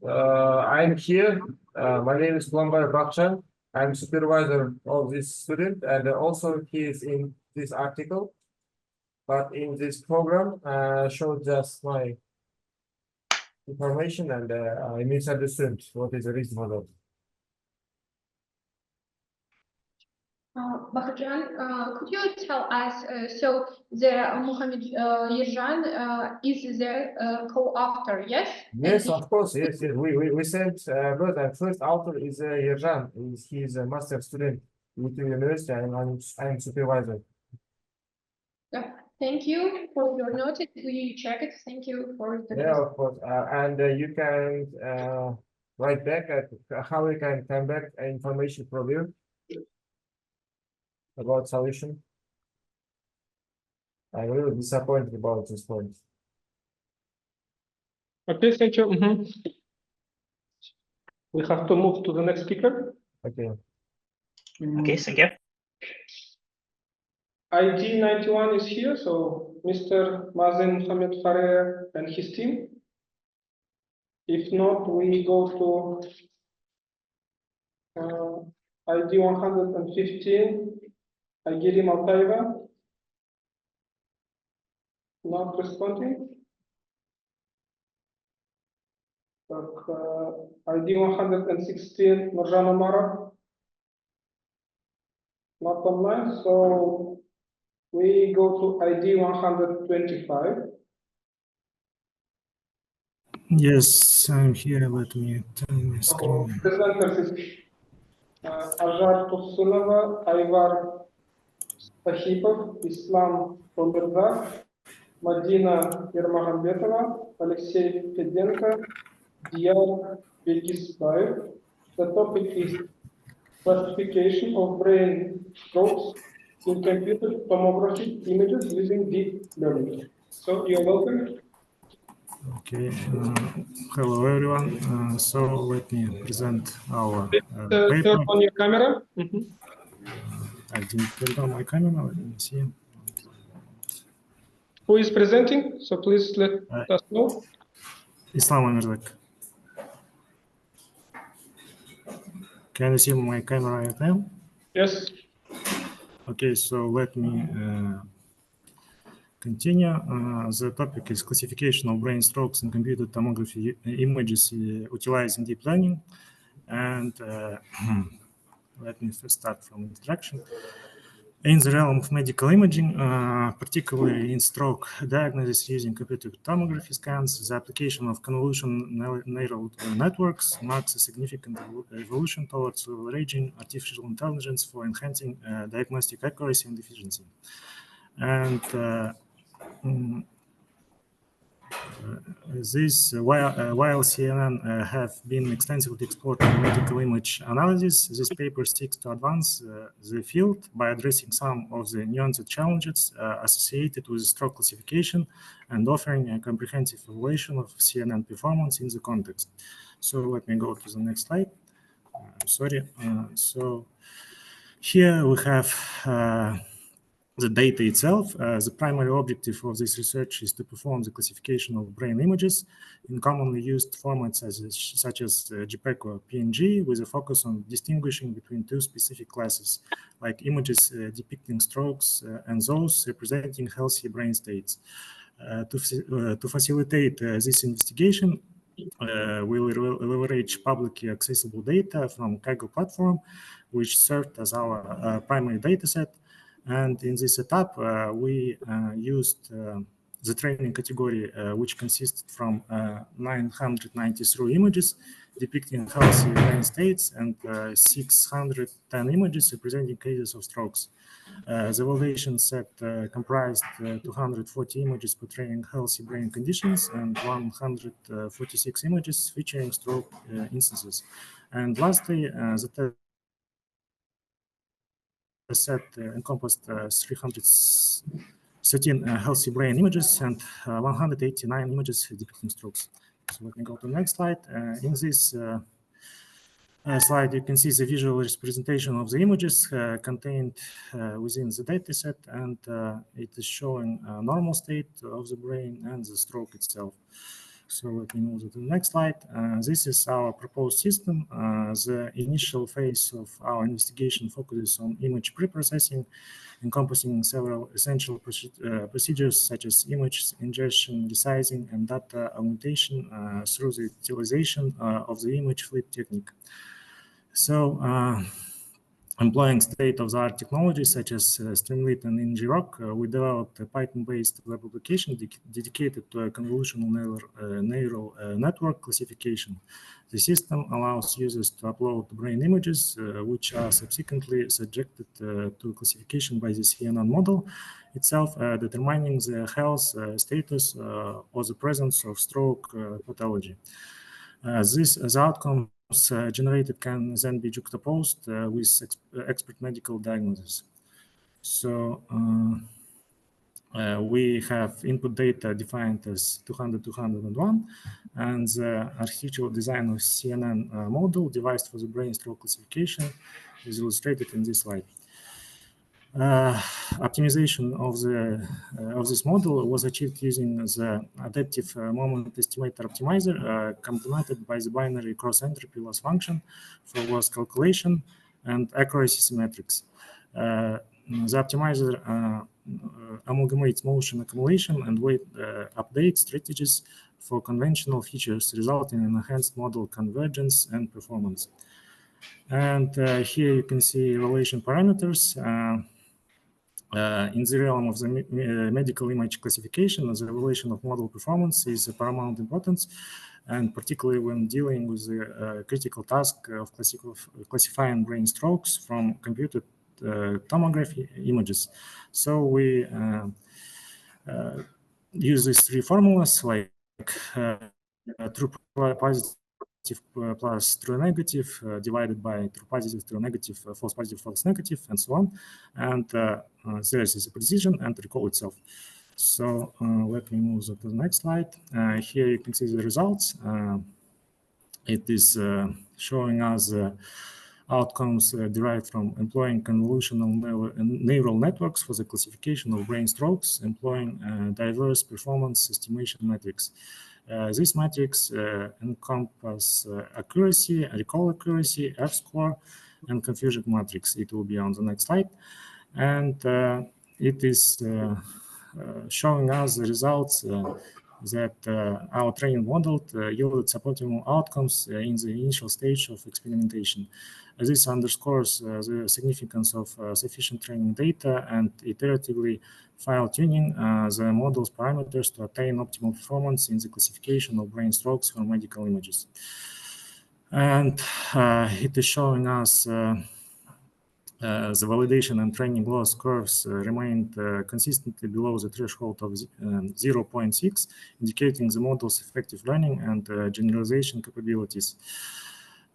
I'm here. My name is Kulambayev Bahadjan. I'm supervisor of this student, and also he is in this article. But in this program, show just my information, and I misunderstood what is the reason for that. Bahadjan, could you tell us, so the Mohammed Yerzhan is the co-author, yes? Yes, of course, yes. We sent both. And first author is Yerzhan. He's a master student with the university, and I'm supervisor. Thank you for your notice. We check it. Thank you for the. Yeah, of course. And you can write back at how we can come back information from you about solution. I'm really disappointed about this point. Okay, thank you. We have to move to the next speaker. Okay. Okay, thank you. ID 91 is here, so Mr. Mazen Mohamed Farer and his team. If not, we go to ID 115, Aygeri Maltayeva. Not responding. ID 116, Nurjan Omara. Not online, so we go to ID 125. Yes, I'm here. Let me turn my screen. Presenters is Ajar Tursunova, Ayvar Sahipov, Islam Omirzak, Madina Yermagambetova, Alexey Fedenko, Diyar Belgisbayev. The topic is classification of brain strokes in computer tomography images using deep learning. So you're welcome. Okay. Hello, everyone. So let me present our Turn paper. on your camera. I didn't turn on my camera. Let me see. Who is presenting? So please let us know. Islam Omirzak. Can you see my camera right now? Yes. Okay, so let me continue. The topic is classification of brain strokes in computed tomography images utilizing deep learning. And let me first start from introduction. In the realm of medical imaging, particularly in stroke diagnosis using computed tomography scans, the application of convolution neural networks marks a significant evolution towards leveraging artificial intelligence for enhancing diagnostic accuracy and efficiency. And While CNN have been extensively explored in medical image analysis, this paper seeks to advance the field by addressing some of the nuanced challenges associated with stroke classification and offering a comprehensive evaluation of CNN performance in the context. So let me go to the next slide. Sorry. So here we have the data itself. The primary objective of this research is to perform the classification of brain images in commonly used formats such as JPEG or PNG, with a focus on distinguishing between two specific classes, like images depicting strokes and those representing healthy brain states. To facilitate this investigation, we'll leverage publicly accessible data from Kaggle platform, which served as our primary dataset. And in this setup, we used the training category, which consisted from 993 images depicting healthy brain states and 610 images representing cases of strokes. The validation set comprised 240 images portraying healthy brain conditions and 146 images featuring stroke instances. And lastly, the set encompassed 313 healthy brain images and 189 images depicting strokes. So let me go to the next slide. In this slide, you can see the visual representation of the images contained within the dataset, and it is showing a normal state of the brain and the stroke itself. So let me move to the next slide. This is our proposed system. The initial phase of our investigation focuses on image preprocessing, encompassing several essential procedures such as image ingestion, resizing, and data augmentation through the utilization of the image flip technique. So, employing state-of-the-art technologies such as Streamlit and ngrok, we developed a Python-based web application dedicated to a convolutional neural network classification. The system allows users to upload brain images, which are subsequently subjected to classification by the CNN model itself, determining the health status or the presence of stroke pathology. The outcome generated can then be juxtaposed with expert medical diagnosis. So we have input data defined as 200, 201, and the architectural design of CNN model devised for the brain stroke classification is illustrated in this slide. Optimization of this model was achieved using the adaptive moment estimator optimizer, complemented by the binary cross entropy loss function for loss calculation and accuracy symmetrics. The optimizer amalgamates motion accumulation and weight update strategies for conventional features, resulting in enhanced model convergence and performance. And here you can see relation parameters. In the realm of the medical image classification, the evaluation of model performance is of paramount importance, and particularly when dealing with the critical task of classifying brain strokes from computed tomography images. So we use these three formulas, like true positive plus true negative divided by true positive, true negative, false positive, false negative, and so on. And there is a precision and recall itself. So let me move to the next slide. Here you can see the results. It is showing us outcomes derived from employing convolutional neural networks for the classification of brain strokes, employing diverse performance estimation metrics. These metrics encompass accuracy, recall accuracy, F-score, and confusion matrix. It will be on the next slide. And it is showing us the results that our training model yielded supporting outcomes in the initial stage of experimentation. This underscores the significance of sufficient training data and iteratively fine-tuning the model's parameters to attain optimal performance in the classification of brain strokes from medical images. And it is showing us the validation and training loss curves remained consistently below the threshold of 0.6, indicating the model's effective learning and generalization capabilities.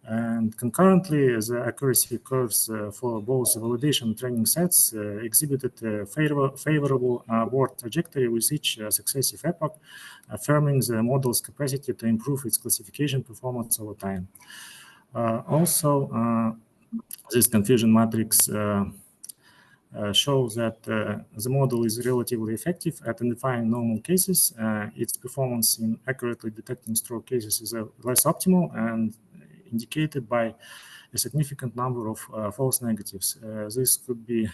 And concurrently, the accuracy curves for both the validation and training sets exhibited a favorable upward trajectory with each successive epoch, affirming the model's capacity to improve its classification performance over time. Also, this confusion matrix shows that the model is relatively effective at identifying normal cases. Its performance in accurately detecting stroke cases is less optimal and indicated by a significant number of false negatives. This could be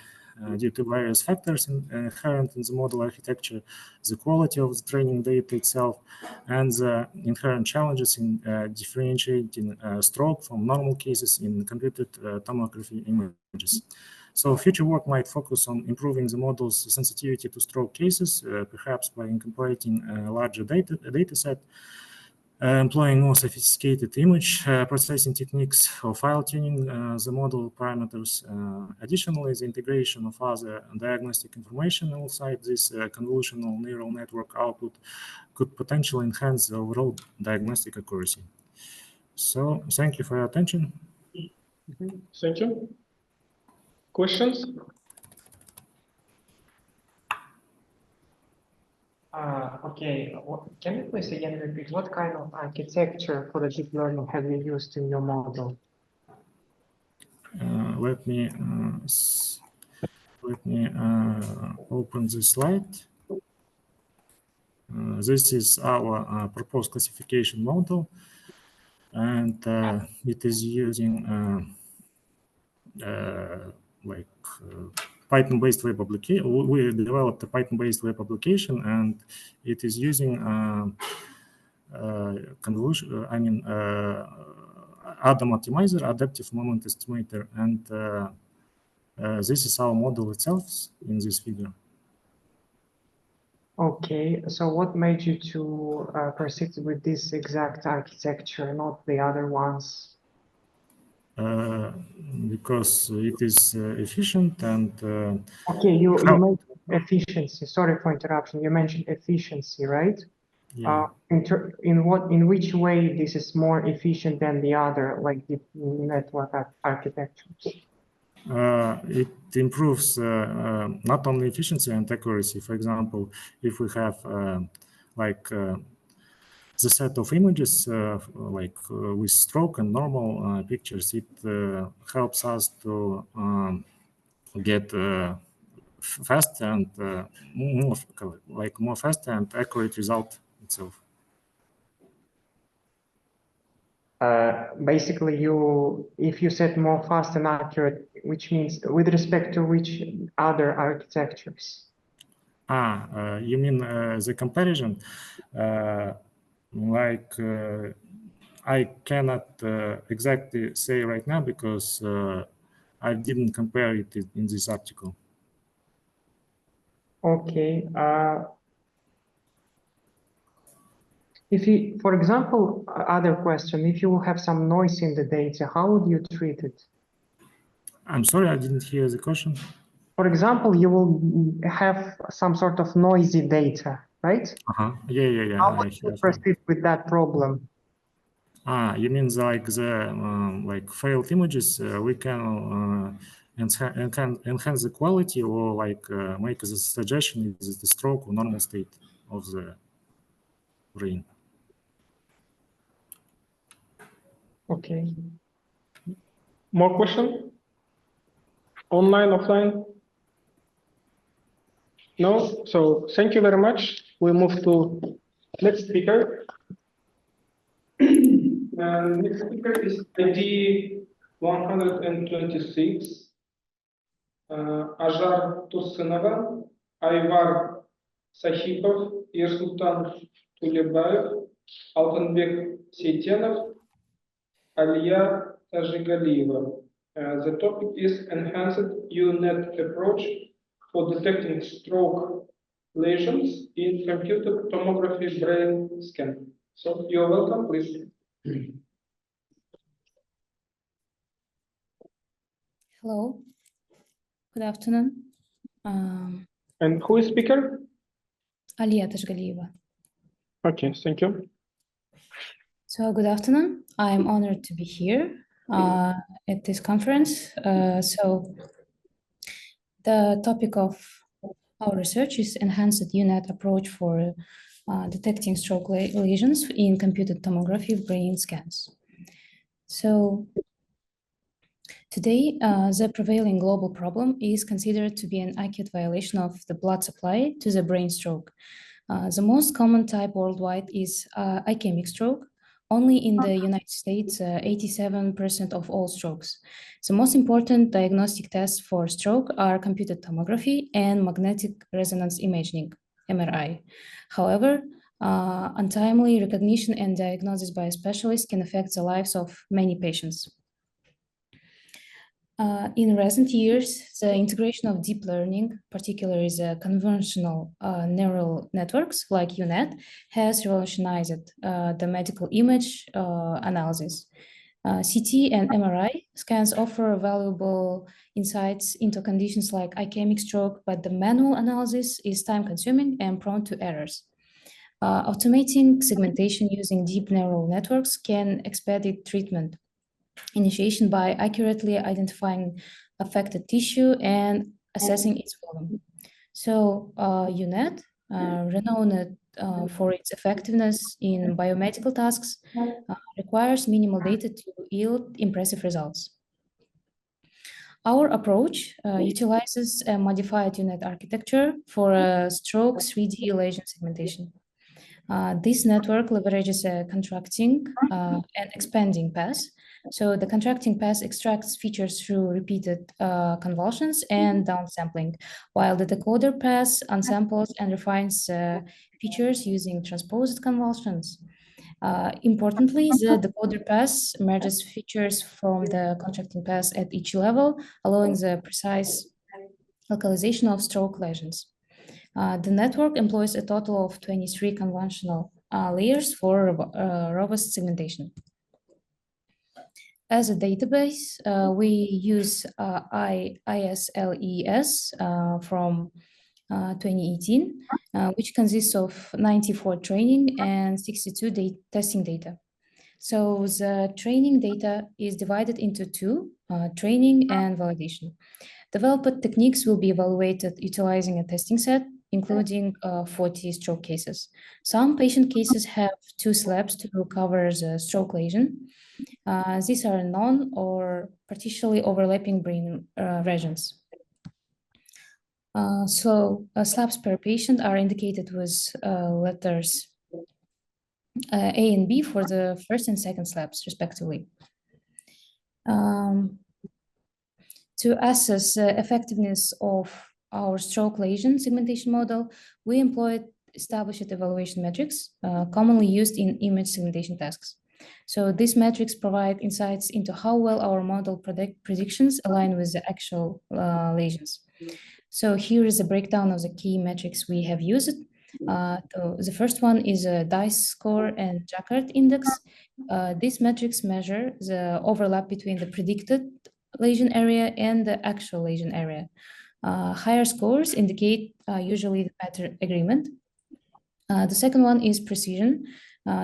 due to various factors inherent in the model architecture, the quality of the training data itself, and the inherent challenges in differentiating stroke from normal cases in computed tomography images. So future work might focus on improving the model's sensitivity to stroke cases, perhaps by incorporating a larger data set, employing more sophisticated image processing techniques or file tuning the model parameters. Additionally, the integration of other diagnostic information alongside this convolutional neural network output could potentially enhance the overall diagnostic accuracy. So, thank you for your attention. Thank you. Questions? Okay, can you please again repeat what kind of architecture for the deep learning have you used in your model? Let me open the slide. This is our proposed classification model, and it is using Python-based web application. We developed a Python-based web application, and it is using convolution. ADAM optimizer, adaptive moment estimator, and this is our model itself in this figure. Okay, so what made you to proceed with this exact architecture, not the other ones? Because it is efficient and okay, you made efficiency. Sorry for interruption. You mentioned efficiency, right? Yeah. In which way this is more efficient than the other, like the network architectures? It improves not only efficiency and accuracy. For example, if we have the set of images with stroke and normal pictures, it helps us to get faster and more faster and accurate result itself. Basically, if you set more fast and accurate, which means with respect to which other architectures? You mean the comparison? I cannot exactly say right now because I didn't compare it in this article. Okay. If you, for example, other question, if you have some noise in the data, how would you treat it? I'm sorry, I didn't hear the question. For example, you will have some sort of noisy data, right? Yeah. How would you proceed with that problem? You mean like the failed images? We can enhance the quality or make the suggestion is the stroke or normal state of the brain. Okay. More question? Online, offline? No? So thank you very much. We move to next speaker. Next speaker is ID 126. Ajar Tursunova, Ayvar Sahipov, Ersultan Tulebаев, Altanbek Seytenov, Aliya Tajigaliyeva. The topic is enhanced UNet approach for detecting stroke lesions in computed tomography brain scan. So you're welcome, please. Hello. Good afternoon. And who is speaker? Aliya Tashgalieva. Okay, thank you. So good afternoon. I'm honored to be here at this conference. So the topic of our research is enhanced UNET approach for detecting stroke lesions in computed tomography brain scans. So today, the prevailing global problem is considered to be an acute violation of the blood supply to the brain stroke. The most common type worldwide is ischemic stroke. Only in the United States, 87% of all strokes. The most important diagnostic tests for stroke are computed tomography and magnetic resonance imaging, MRI. However, untimely recognition and diagnosis by a specialist can affect the lives of many patients. In recent years, the integration of deep learning, particularly the conventional neural networks like UNET, has revolutionized the medical image analysis. CT and MRI scans offer valuable insights into conditions like ischemic stroke, but the manual analysis is time-consuming and prone to errors. Automating segmentation using deep neural networks can expedite treatment initiation by accurately identifying affected tissue and assessing its volume. So UNET, renowned for its effectiveness in biomedical tasks, requires minimal data to yield impressive results. Our approach utilizes a modified UNET architecture for a stroke 3D lesion segmentation. This network leverages a contracting and expanding pass. So the contracting pass extracts features through repeated convolutions and downsampling, while the decoder pass unsamples and refines features using transposed convolutions. Importantly, the decoder pass merges features from the contracting pass at each level, allowing the precise localization of stroke lesions. The network employs a total of 23 convolutional layers for robust segmentation. As a database, we use ISLES from 2018, which consists of 94 training and 62 testing data. So the training data is divided into two, training and validation. Developed techniques will be evaluated utilizing a testing set, including 40 stroke cases. Some patient cases have 2 slabs to cover the stroke lesion. These are non or partially overlapping brain regions. Slabs per patient are indicated with letters A and B for the first and second slabs, respectively. To assess the effectiveness of our stroke lesion segmentation model, we employed established evaluation metrics commonly used in image segmentation tasks. So these metrics provide insights into how well our model predictions align with the actual lesions. So here is a breakdown of the key metrics we have used. The first one is a DICE score and Jacquard index. These metrics measure the overlap between the predicted lesion area and the actual lesion area. Higher scores indicate usually the better agreement. The second one is precision.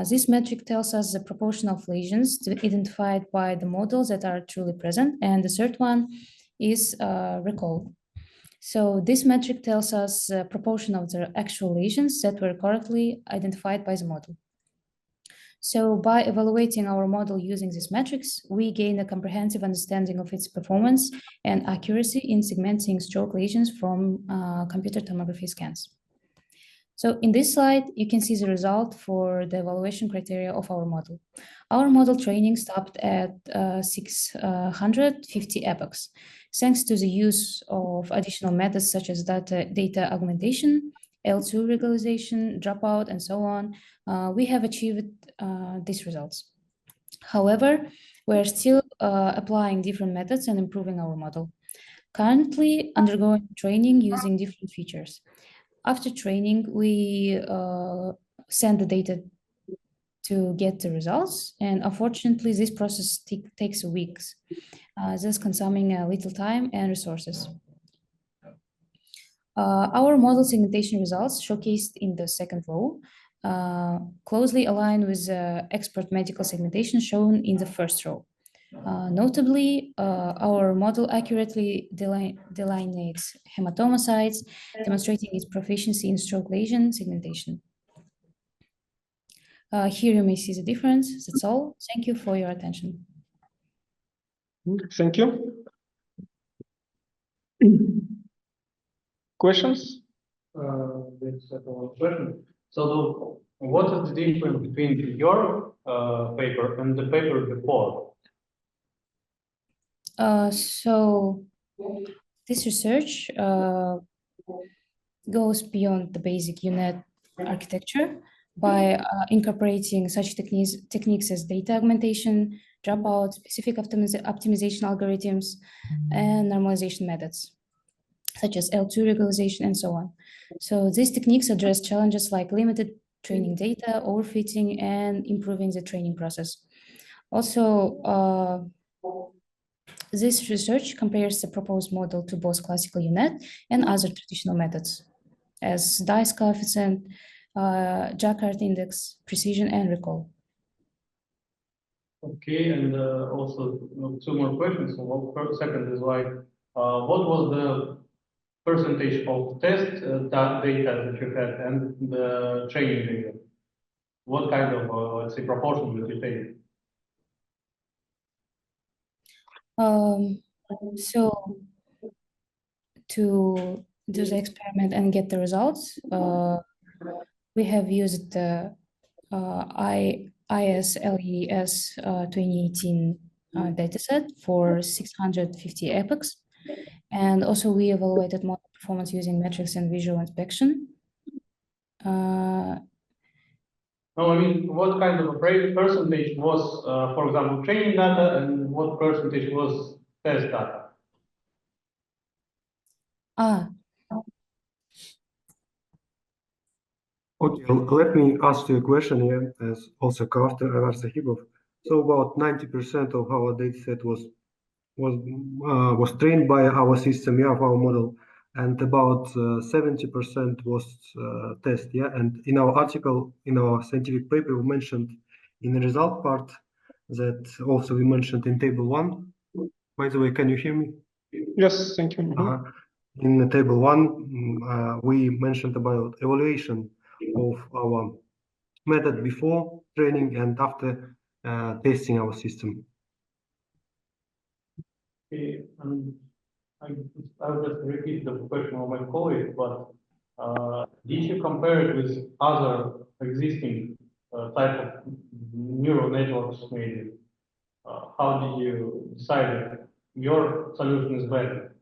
This metric tells us the proportion of lesions identified by the models that are truly present. And the third one is recall. So this metric tells us the proportion of the actual lesions that were correctly identified by the model. So by evaluating our model using these metrics, we gain a comprehensive understanding of its performance and accuracy in segmenting stroke lesions from computer tomography scans. So in this slide, you can see the result for the evaluation criteria of our model. Our model training stopped at 650 epochs. Thanks to the use of additional methods such as data augmentation, L2 regularization, dropout, and so on, we have achieved these results. However, we're still applying different methods and improving our model. Currently undergoing training using different features. After training, we send the data to get the results, and unfortunately, this process takes weeks, thus consuming a little time and resources. Our model segmentation results showcased in the second row closely align with expert medical segmentation shown in the first row. Notably, our model accurately delineates hematoma sites, demonstrating its proficiency in stroke lesion segmentation. Here you may see the difference. That's all. Thank you for your attention. Thank you. Questions? There's a question. So, what is the difference between your paper and the paper before? So this research goes beyond the basic UNet architecture by incorporating such techniques as data augmentation, dropout, specific optimization algorithms, and normalization methods, such as L2 regularization and so on. So these techniques address challenges like limited training data, overfitting, and improving the training process. Also, this research compares the proposed model to both classical UNet and other traditional methods, as dice coefficient, Jacquard index, precision, and recall. Okay, and also two more questions. So second is like, what was the percentage of test that data that you had and the training data? What kind of, let's say, proportion did you take? So to do the experiment and get the results, we have used the ISLES 2018 dataset for 650 epochs. And also we evaluated model performance using metrics and visual inspection. No, I mean, what kind of a percentage was, for example, training data, and what percentage was test data? Okay, let me ask you a question here, as also co-author Anar Sahibov. So about 90% of our dataset was trained by our system, yeah, of our model, and about 70% was test, yeah. And in our article, in our scientific paper, we mentioned in the result part that also we mentioned in table 1. By the way, can you hear me? Yes, thank you. In the table 1, we mentioned about evaluation of our method before training and after testing our system. Okay, I'll just repeat the question of my colleague, but did you compare it with other existing type of neural networks maybe? How did you decide that your solution is better?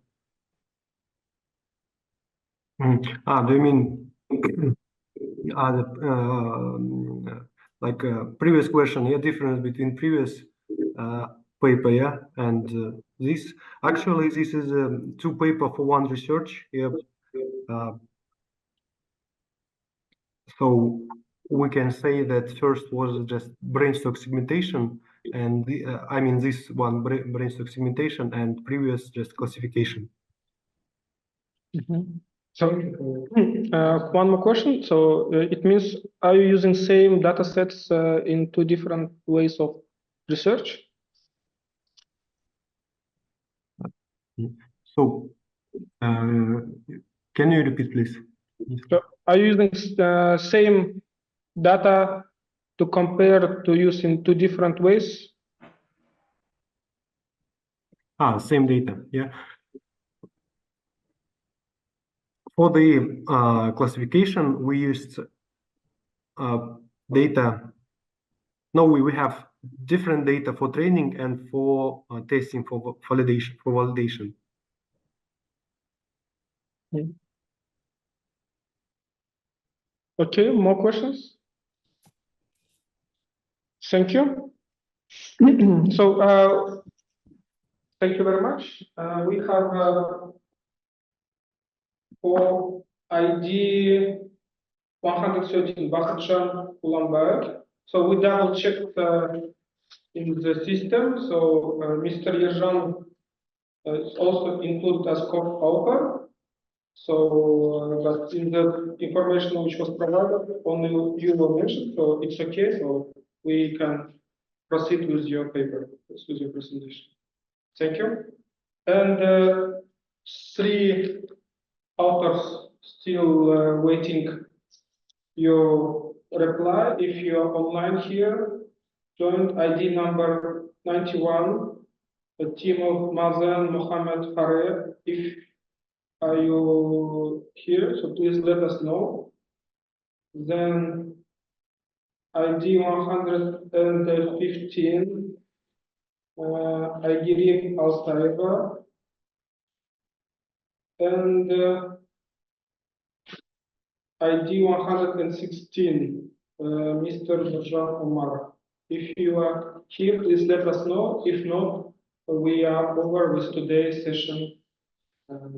Do you mean like previous question? Yeah, difference between previous paper, yeah, and this. Actually, this is two paper for one research. Yeah. So we can say that first was just brainstalk segmentation, and I mean this one brainstalk segmentation, and previous just classification. So one more question. So it means, are you using same data sets in two different ways of research? So can you repeat, please? So are you using same data to compare to use in two different ways? Same data, yeah. For the classification, we used data. No, we have different data for training and for testing for validation. Okay, more questions? Thank you. So thank you very much. We have for ID 113 Bakhtijan Ulambayev. So we double checked in the system. So Mr. Yerzhan is also included as co-author. So, but in the information which was provided, only you were mentioned, so it's okay. So we can proceed with your paper, with your presentation. Thank you. And 3 authors still waiting your reply. If you are online here, joint ID number 91, the team of Mazen Mohammed Fareh. If are you here, so please let us know. Then ID 115, Aygirib Altayeva, and ID 116, Mr. Nurjan Omar. If you are here, please let us know. If not, we are over with today's session. And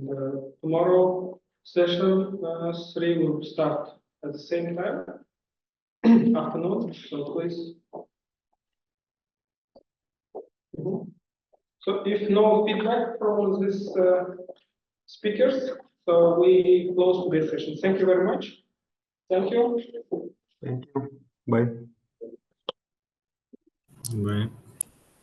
tomorrow session 3 will start at the same time, afternoon. So please. So if no feedback from these speakers, so we close today's session. Thank you very much. Thank you. Thank you. Bye. Bye.